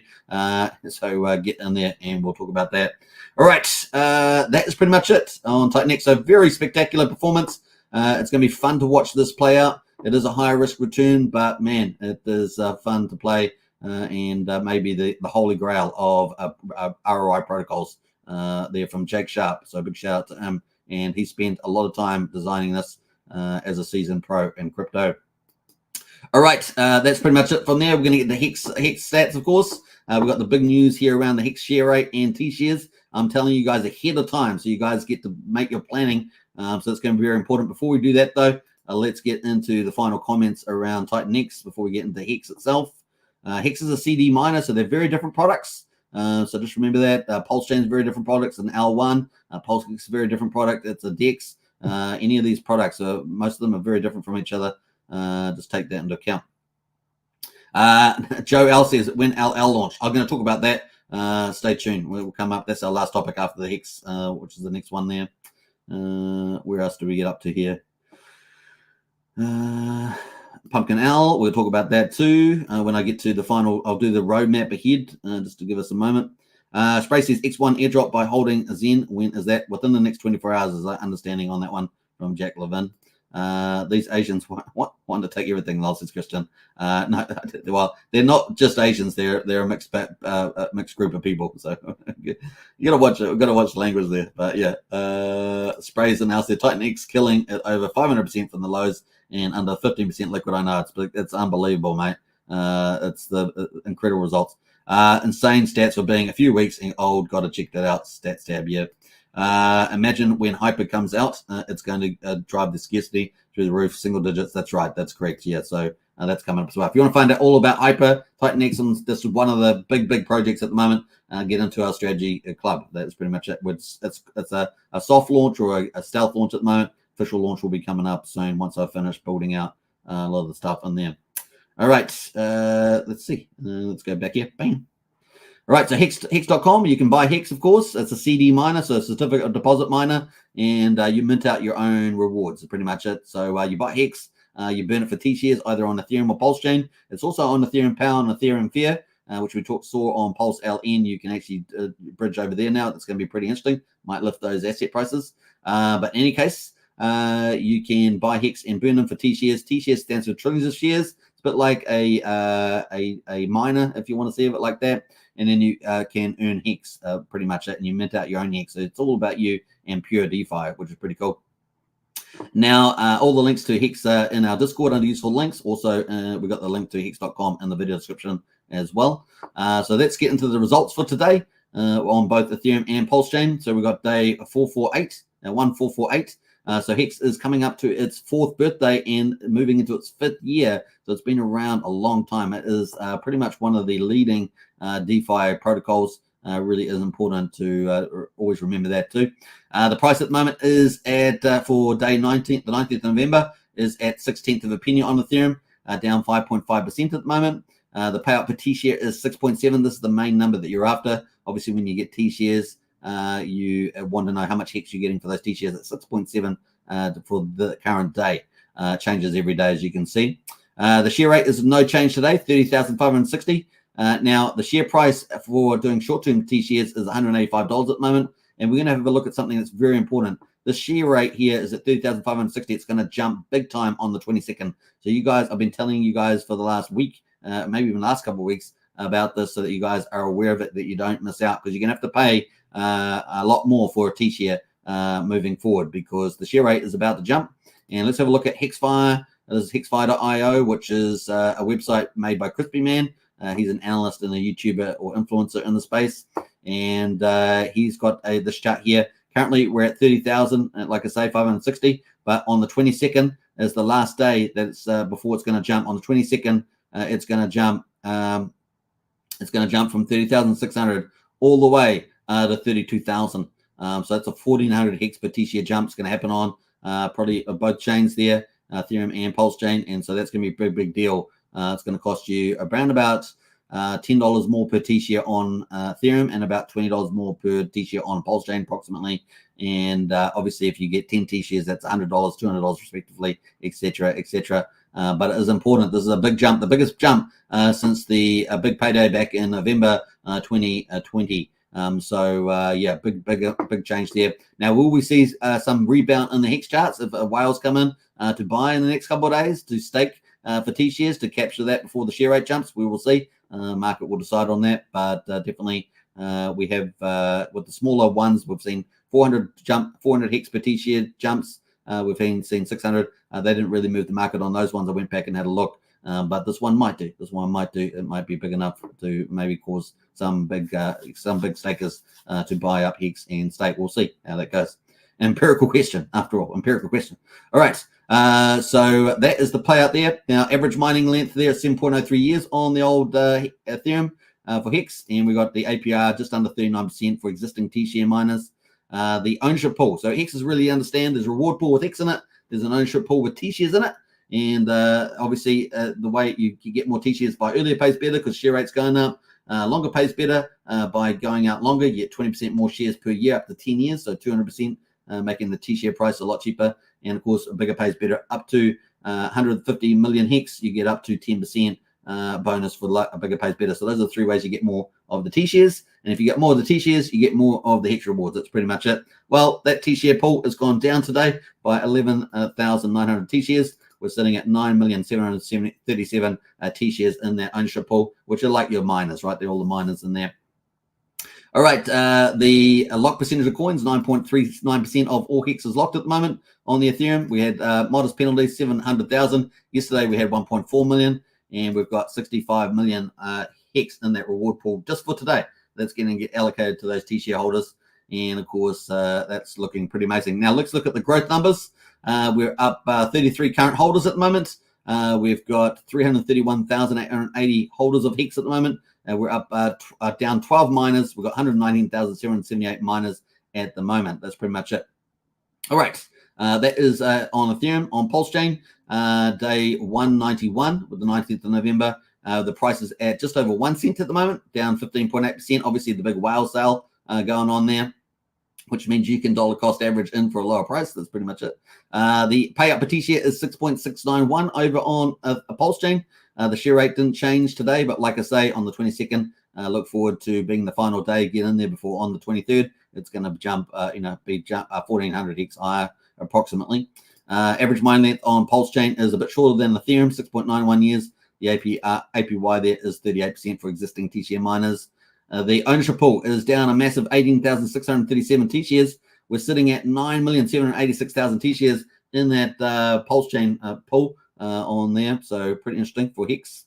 [SPEAKER 1] so get in there and we'll talk about that. All right, that is pretty much it on TitanX. So very spectacular performance. It's going to be fun to watch this play out. It is a higher risk return, but man, it is fun to play and maybe the holy grail of ROI protocols there from Jake Sharp. So big shout out to him. And he spent a lot of time designing this as a seasoned pro in crypto. All right, that's pretty much it from there. We're going to get the Hex stats, of course. We've got the big news here around the Hex share rate and T-shares. I'm telling you guys ahead of time, so you guys get to make your planning. So it's going to be very important. Before we do that, though, let's get into the final comments around TitanX before we get into Hex itself. Hex is a CD miner, so they're very different products. So just remember that Pulsechain is very different products than L1. Pulsechain is a very different product. It's a DEX. Any of these products, most of them are very different from each other. Just take that into account. Joe L says, when LL launch? I'm going to talk about that. Stay tuned. We'll come up. That's our last topic after the Hex, which is the next one there. Where else do we get up to here? Pumpkin Owl, we'll talk about that too when I get to the final. I'll do the roadmap ahead just to give us a moment. Spray says X1 airdrop by holding a Zen. When is that? Within the next 24 hours is our understanding on that one from Jack Levin. These Asians want to take everything, Lol, says Christian. No, well, they're not just Asians. They're a mixed group of people. So you gotta watch it. We've got to watch the language there. But yeah, Sprays announced their TitanX killing at over 500% from the lows and under 15% liquid. I know it's unbelievable, mate. It's the incredible results. Insane stats for being a few weeks old. Got to check that out. Stats tab, yeah. Imagine when Hyper comes out, it's going to drive the scarcity through the roof, single digits. That's right. That's correct. Yeah. So that's coming up as well. If you want to find out all about Hyper, TitanX, this is one of the big projects at the moment. Get into our strategy club. That's pretty much it. It's a soft launch or a stealth launch at the moment. Official launch will be coming up soon once I finish building out a lot of the stuff in there. All right. Let's see. Let's go back here. Bam. All right, so Hex.com, you can buy Hex, of course. It's a CD miner, so a certificate of deposit miner, and you mint out your own rewards. That's pretty much it. So you buy Hex, you burn it for T-shares, either on Ethereum or Pulsechain. It's also on Ethereum Power and Ethereum Fair, which we saw on PulseLN. You can actually bridge over there now. That's going to be pretty interesting. Might lift those asset prices. But in any case, you can buy Hex and burn them for T-shares. T-shares stands for trillions of shares. It's a bit like a miner, if you want to see it like that. And then you can earn Hex, pretty much it, and you mint out your own Hex. So it's all about you and pure DeFi, which is pretty cool. Now, all the links to Hex in our Discord under useful links. Also, we've got the link to Hex.com in the video description as well. So let's get into the results for today on both Ethereum and Pulsechain. So we've got day 448, 1448. So Hex is coming up to its 4th birthday and moving into its 5th year. So it's been around a long time. It is pretty much one of the leading DeFi protocols. Really is important to always remember that too. The price at the moment is at for day 19th, the 19th of November, is at 16th of a penny on Ethereum, down 5.5% at the moment. The payout per T-share is 6.7. This is the main number that you're after. Obviously, when you get T-shares, you want to know how much Hex you're getting for those T-shares at 6.7 for the current day. Changes every day, as you can see. The share rate is no change today, 30,560. Now, the share price for doing short-term T-shares is $185 at the moment, and we're going to have a look at something that's very important. The share rate here is at 30,560. It's going to jump big time on the 22nd. So you guys, I've been telling you guys for the last week, maybe even last couple of weeks, about this so that you guys are aware of it, that you don't miss out, because you're going to have to pay a lot more for a T-share moving forward, because the share rate is about to jump. And let's have a look at Hexfire. This is hexfire.io, which is a website made by Crispy Man. He's an analyst and a YouTuber or influencer in the space, and he's got this chart here. Currently, we're at 30,000, like I say, 560. But on the 22nd is the last day that's before it's going to jump. On the 22nd, it's going to jump. It's going to jump from 30,600 all the way to 32,000. So that's a 1,400 Hex per T-share jump. It's going to happen on probably both chains there, Ethereum and Pulsechain, and so that's going to be a big deal. It's going to cost you around about $10 more per T-share on Ethereum and about $20 more per T-share on Pulsechain approximately. And obviously, if you get 10 T-shares, that's $100, $200 respectively, etc., etc. But it is important. This is a big jump, the biggest jump since the big payday back in November 2020. Yeah, big change there. Now, will we see some rebound in the Hex charts if whales come in to buy in the next couple of days to stake for T-shares to capture that before the share rate jumps? We will see. Market will decide on that, but definitely we have with the smaller ones, we've seen 400 Hex per T-share jumps. We've seen 600. They didn't really move the market on those ones. I went back and had a look, but this one might do. This one might do. It might be big enough to maybe cause some big stakers to buy up Hex and stake. We'll see how that goes. Empirical question, after all. Empirical question. All right. So that is the play out there. Now, average mining length there is 7.03 years on the old Ethereum for Hex, and we got the APR just under 39% for existing T-share miners. The ownership pool. So Hex is really understand there's a reward pool with Hex in it. There's an ownership pool with T-shares in it. And obviously, the way you get more T-shares by earlier pays better because share rate's going up. Longer pays better by going out longer. You get 20% more shares per year up to 10 years, so 200%, making the T-share price a lot cheaper. And of course, a bigger pays better up to 150 million Hex, you get up to 10% bonus for a bigger pays better. So those are the 3 ways you get more of the T-shares. And if you get more of the T-shares, you get more of the Hex rewards. That's pretty much it. Well, that T-share pool has gone down today by 11,900 T-shares. We're sitting at 9,737 T-shares in that ownership pool, which are like your miners, right? They're all the miners in there. All right, the lock percentage of coins, 9.39% of all Hex is locked at the moment on the Ethereum. We had modest penalties, 700,000. Yesterday we had 1.4 million, and we've got 65 million Hex in that reward pool just for today. That's going to get allocated to those T-share holders, and of course that's looking pretty amazing. Now let's look at the growth numbers. We're up 33 current holders at the moment. We've got 331,880 holders of Hex at the moment. We're up down 12 miners. We've got 119,778 miners at the moment. That's pretty much it. All right. That is on Ethereum. On Pulsechain, day 191 with the 19th of November. The price is at just over 1 cent at the moment, down 15.8%. Obviously, the big whale sale going on there, which means you can dollar cost average in for a lower price. That's pretty much it. The payout per T-share is 6.691 over on a Pulsechain. The share rate didn't change today, but like I say, on the 22nd, look forward to being the final day. Get in there before on the 23rd. It's going to jump, be 1,400 Hex higher approximately. Average mine length on Pulsechain is a bit shorter than Ethereum, 6.91 years. The APY there is 38% for existing T-share miners. The ownership pool is down a massive 18,637 T-shares. We're sitting at 9,786,000 T-shares in that Pulsechain pool on there. So pretty interesting for Hex.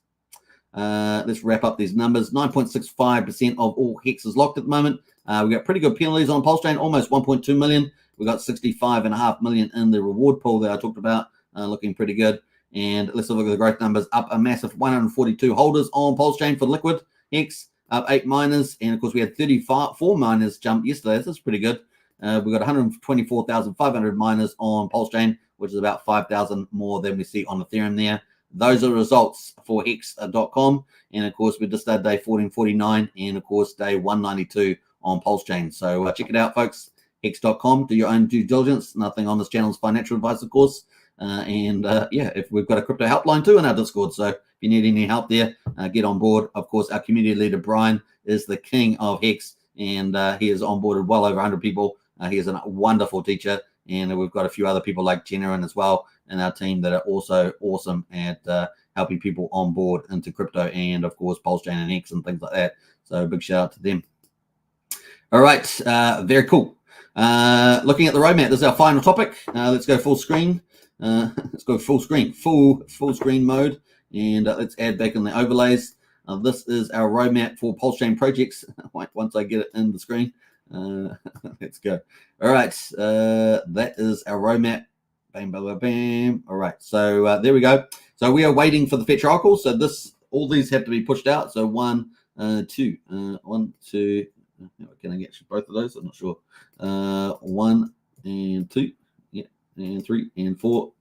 [SPEAKER 1] Let's wrap up these numbers. 9.65% of all Hex is locked at the moment. We've got pretty good penalties on Pulsechain, almost 1.2 million. We've got 65.5 million in the reward pool that I talked about, looking pretty good. And let's look at the growth numbers. Up a massive 142 holders on Pulsechain for liquid Hex. Up 8 miners, and of course we had 34 miners jump yesterday. That's pretty good. We've got 124,500 miners on Pulsechain, which is about 5,000 more than we see on Ethereum there. Those are the results for Hex.com, and of course we just started day 1449, and of course day 192 on Pulsechain. So check it out, folks. Hex.com. Do your own due diligence. Nothing on this channel is financial advice, of course. Yeah, if we've got a crypto helpline too in our Discord, so if you need any help there, get on board. Of course, our community leader Brian is the king of Hex, and he has onboarded well over 100 people. He is a wonderful teacher, and we've got a few other people like Jenna in as well in our team that are also awesome at helping people on board into crypto and of course Pulsechain and Hex and things like that. So big shout out to them. All right, very cool. Looking at the roadmap, this is our final topic. Let's go full screen. Let's go full screen mode, and let's add back in the overlays. This is our roadmap for Pulsechain projects. Once I get it in the screen, let's go. All right, that is our roadmap. Bam, bam, bam, bam. All right, so there we go. So we are waiting for the fetch oracle. So all these have to be pushed out. So 1, 2, 1, 2. Can I get both of those? I'm not sure. 1 and 2. And 3 and 4,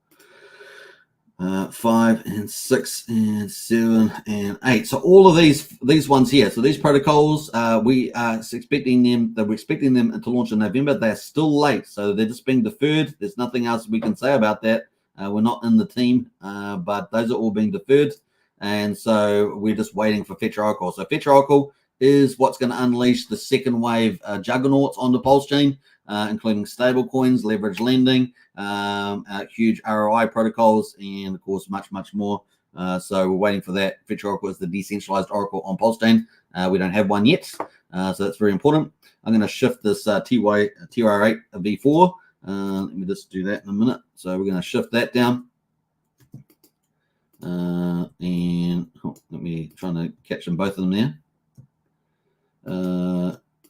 [SPEAKER 1] 5 and 6 and 7 and 8. So all of these ones here. So these protocols, we are expecting them. We're expecting them to launch in November. They're still late, so they're just being deferred. There's nothing else we can say about that. We're not in the team, but those are all being deferred, and so we're just waiting for Fetch Oracle. So Fetch Oracle is what's going to unleash the second wave juggernauts on the Pulsechain, including stable coins, leverage lending, huge ROI protocols, and of course much more. So we're waiting for that. Fetch Oracle is the decentralized oracle on Pulsechain. We don't have one yet, so that's very important. I'm going to shift this TR8 V4. Let me just do that in a minute. So we're going to shift that down, and let me try to catch them both of them there.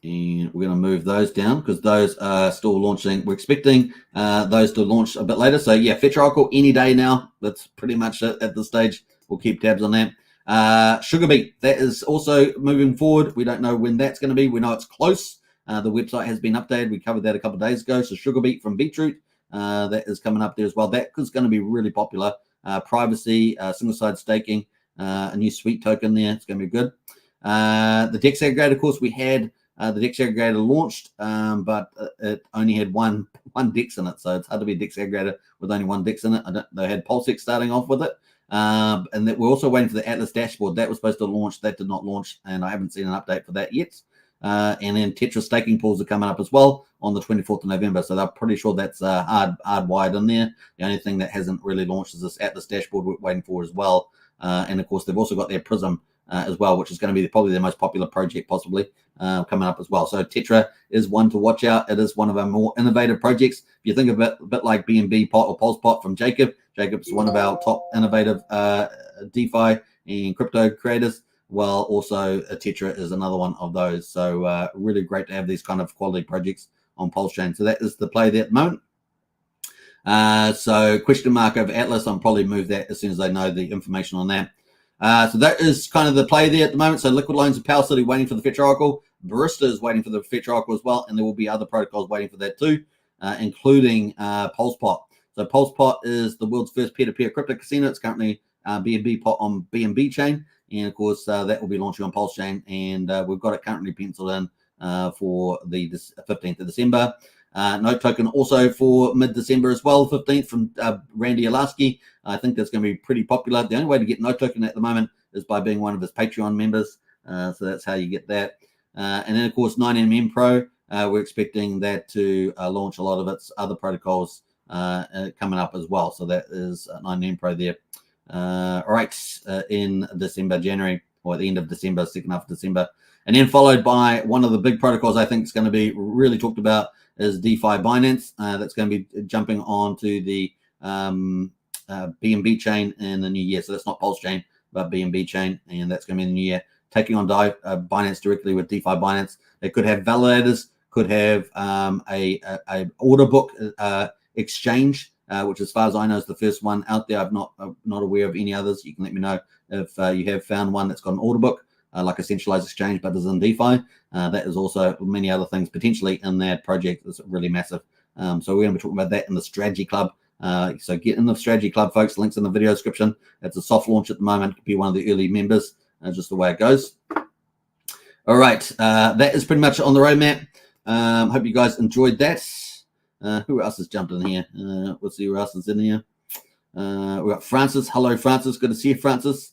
[SPEAKER 1] And we're going to move those down because those are still launching. We're expecting those to launch a bit later. So yeah, Fetch Oracle any day now. That's pretty much it at this stage. We'll keep tabs on that. Sugar Beet, that is also moving forward. We don't know when that's going to be. We know it's close. The website has been updated. We covered that a couple of days ago. So Sugar Beet from Beetroot, that is coming up there as well. That is going to be really popular. Privacy, single-side staking, a new sweet token there. It's going to be good. The DEX aggregator, of course, we had the DEX aggregator launched, but it only had one DEX in it, so it's hard to be a DEX aggregator with only one DEX in it. They had Pulsechain starting off with it, and that we're also waiting for the Atlas dashboard. That was supposed to launch, that did not launch, and I haven't seen an update for that yet. And then Tetra staking pools are coming up as well on the 24th of November, so they're pretty sure that's hardwired in there. The only thing that hasn't really launched is this Atlas dashboard we're waiting for as well. And of course, they've also got their Prism as well, which is going to be probably their most popular project possibly coming up as well. So Tetra is one to watch out. It is one of our more innovative projects. If you think of it a bit like BNB Pot or Pulse Pot from Jacob, Jacob's one of our top innovative DeFi and crypto creators. Well, also Tetra is another one of those. So really great to have these kind of quality projects on Pulsechain. So that is the play there at the moment. So question mark over Atlas. I'll probably move that as soon as I know the information on that. So that is kind of the play there at the moment. So Liquid Loans and Power City waiting for the Fetch Oracle. Barista is waiting for the Fetch Oracle as well. And there will be other protocols waiting for that too, including PulsePot. So PulsePot is the world's first peer-to-peer crypto casino. It's currently BNB Pot on BNB chain. And of course, that will be launching on Pulsechain. And we've got it currently penciled in for the 15th of December. Note token also for mid-December as well, 15th from Randy Alaski. I think that's going to be pretty popular. The only way to get Note token at the moment is by being one of his Patreon members. So that's how you get that. And then, of course, 9MM Pro, we're expecting that to launch a lot of its other protocols coming up as well. So that is 9MM Pro there. All right, in December, January, or at the end of December, second half of December. And then followed by one of the big protocols I think is going to be really talked about is DeFi Binance. That's going to be jumping onto the BNB chain in the new year. So that's not Pulsechain, but BNB chain, and that's going to be in the new year. Taking on Binance directly with DeFi Binance. They could have validators, could have a order book exchange, which as far as I know is the first one out there. I'm not aware of any others. You can let me know if you have found one that's got an order book. Like a centralized exchange, but is in DeFi. That is also many other things potentially in that project. It's really massive. So we're going to be talking about that in the Strategy Club. So get in the Strategy Club, folks. Links in the video description. It's a soft launch at the moment. Be one of the early members, just the way it goes. All right. That is pretty much on the roadmap. Hope you guys enjoyed that. Who else has jumped in here? Let's see who else is in here. We've got Francis. Hello, Francis. Good to see you, Francis.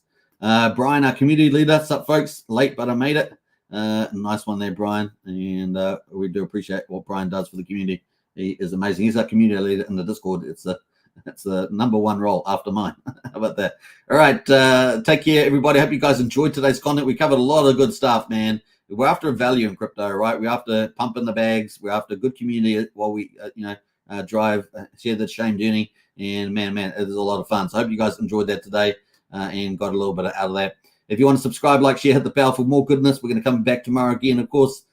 [SPEAKER 1] Brian, our community leader. What's up, folks? Late, but I made it. Nice one there, Brian. And we do appreciate what Brian does for the community. He is amazing. He's our community leader in the Discord. It's the #1 role after mine. How about that? All right. Take care, everybody. Hope you guys enjoyed today's content. We covered a lot of good stuff, man. We're after value in crypto, right? We're after pumping the bags. We're after good community while we, drive, share the shame journey. And man, it is a lot of fun. So I hope you guys enjoyed that today. And got a little bit out of that. If you want to subscribe, like, share, hit the bell for more goodness. We're going to come back tomorrow again. Of course,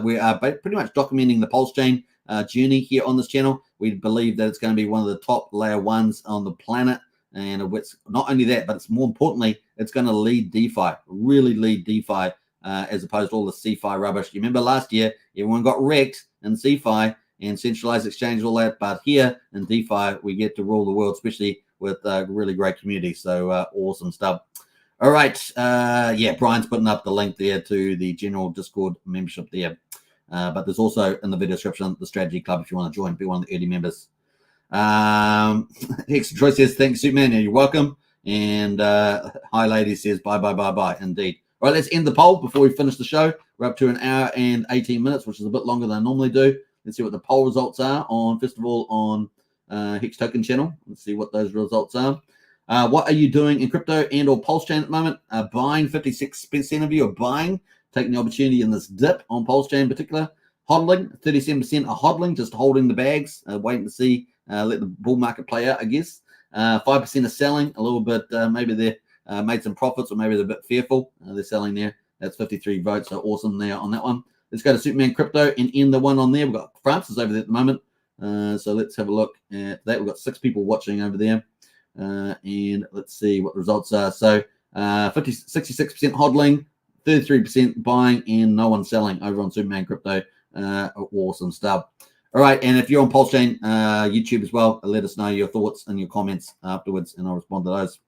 [SPEAKER 1] we are pretty much documenting the Pulsechain journey here on this channel. We believe that it's going to be one of the top layer ones on the planet. And it's not only that, but it's more importantly, it's going to lead DeFi, really lead DeFi as opposed to all the CeFi rubbish. You remember last year, everyone got wrecked in CeFi and centralized exchange, all that. But here in DeFi, we get to rule the world, especially with a really great community. So awesome stuff. All right. Brian's putting up the link there to the general Discord membership there. But there's also in the video description the Strategy Club if you want to join, be one of the early members. Hex Troy says, thanks, Superman. You're welcome. And Hi Lady says, bye. Indeed. All right, let's end the poll before we finish the show. We're up to 1 hour and 18 minutes, which is a bit longer than I normally do. Let's see what the poll results are first of all, on Hex Token channel. Let's see what those results are. What are you doing in crypto and or Pulsechain at the moment? Buying, 56% of you are buying, taking the opportunity in this dip on Pulsechain in particular. Hodling, 37% are hodling, just holding the bags, waiting to see, let the bull market play out, I guess. 5% are selling, a little bit, maybe they made some profits or maybe they're a bit fearful. They're selling there. That's 53 votes, so awesome there on that one. Let's go to Superman Crypto and end the one on there. We've got Francis over there at the moment. So let's have a look at that. We've got 6 people watching over there. And let's see what the results are. So 66% hodling, 33% buying, and no one selling over on Superman Crypto. Awesome stuff. All right. And if you're on Pulsechain YouTube as well, let us know your thoughts and your comments afterwards, and I'll respond to those.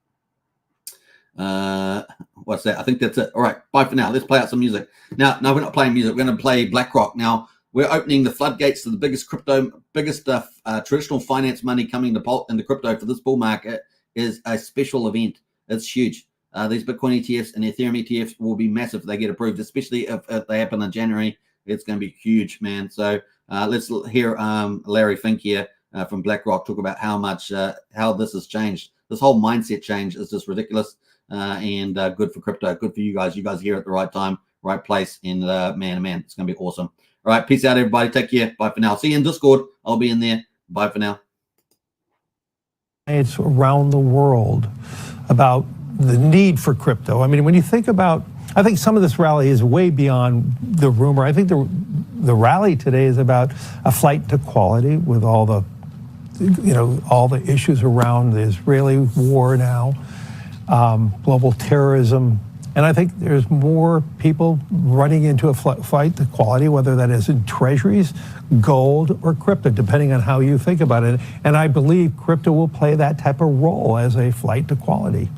[SPEAKER 1] What's that? I think that's it. All right, bye for now. Let's play out some music. Now, no, we're not playing music. We're going to play BlackRock. Now, we're opening the floodgates to the biggest traditional finance money coming into crypto for this bull market is a special event. It's huge. These Bitcoin ETFs and Ethereum ETFs will be massive if they get approved, especially if they happen in January. It's going to be huge, man. So let's hear Larry Fink here from BlackRock talk about how this has changed. This whole mindset change is just ridiculous and good for crypto, good for you guys. You guys are here at the right time, right place, and man, it's going to be awesome. All right, peace out, everybody. Take care. Bye for now. See you in Discord. I'll be in there. Bye for now.
[SPEAKER 2] It's around the world about the need for crypto. I mean, when you think about, I think some of this rally is way beyond the rumor. I think the rally today is about a flight to quality with all the, all the issues around the Israeli war now, global terrorism. And I think there's more people running into a flight to quality, whether that is in treasuries, gold, or crypto, depending on how you think about it. And I believe crypto will play that type of role as a flight to quality.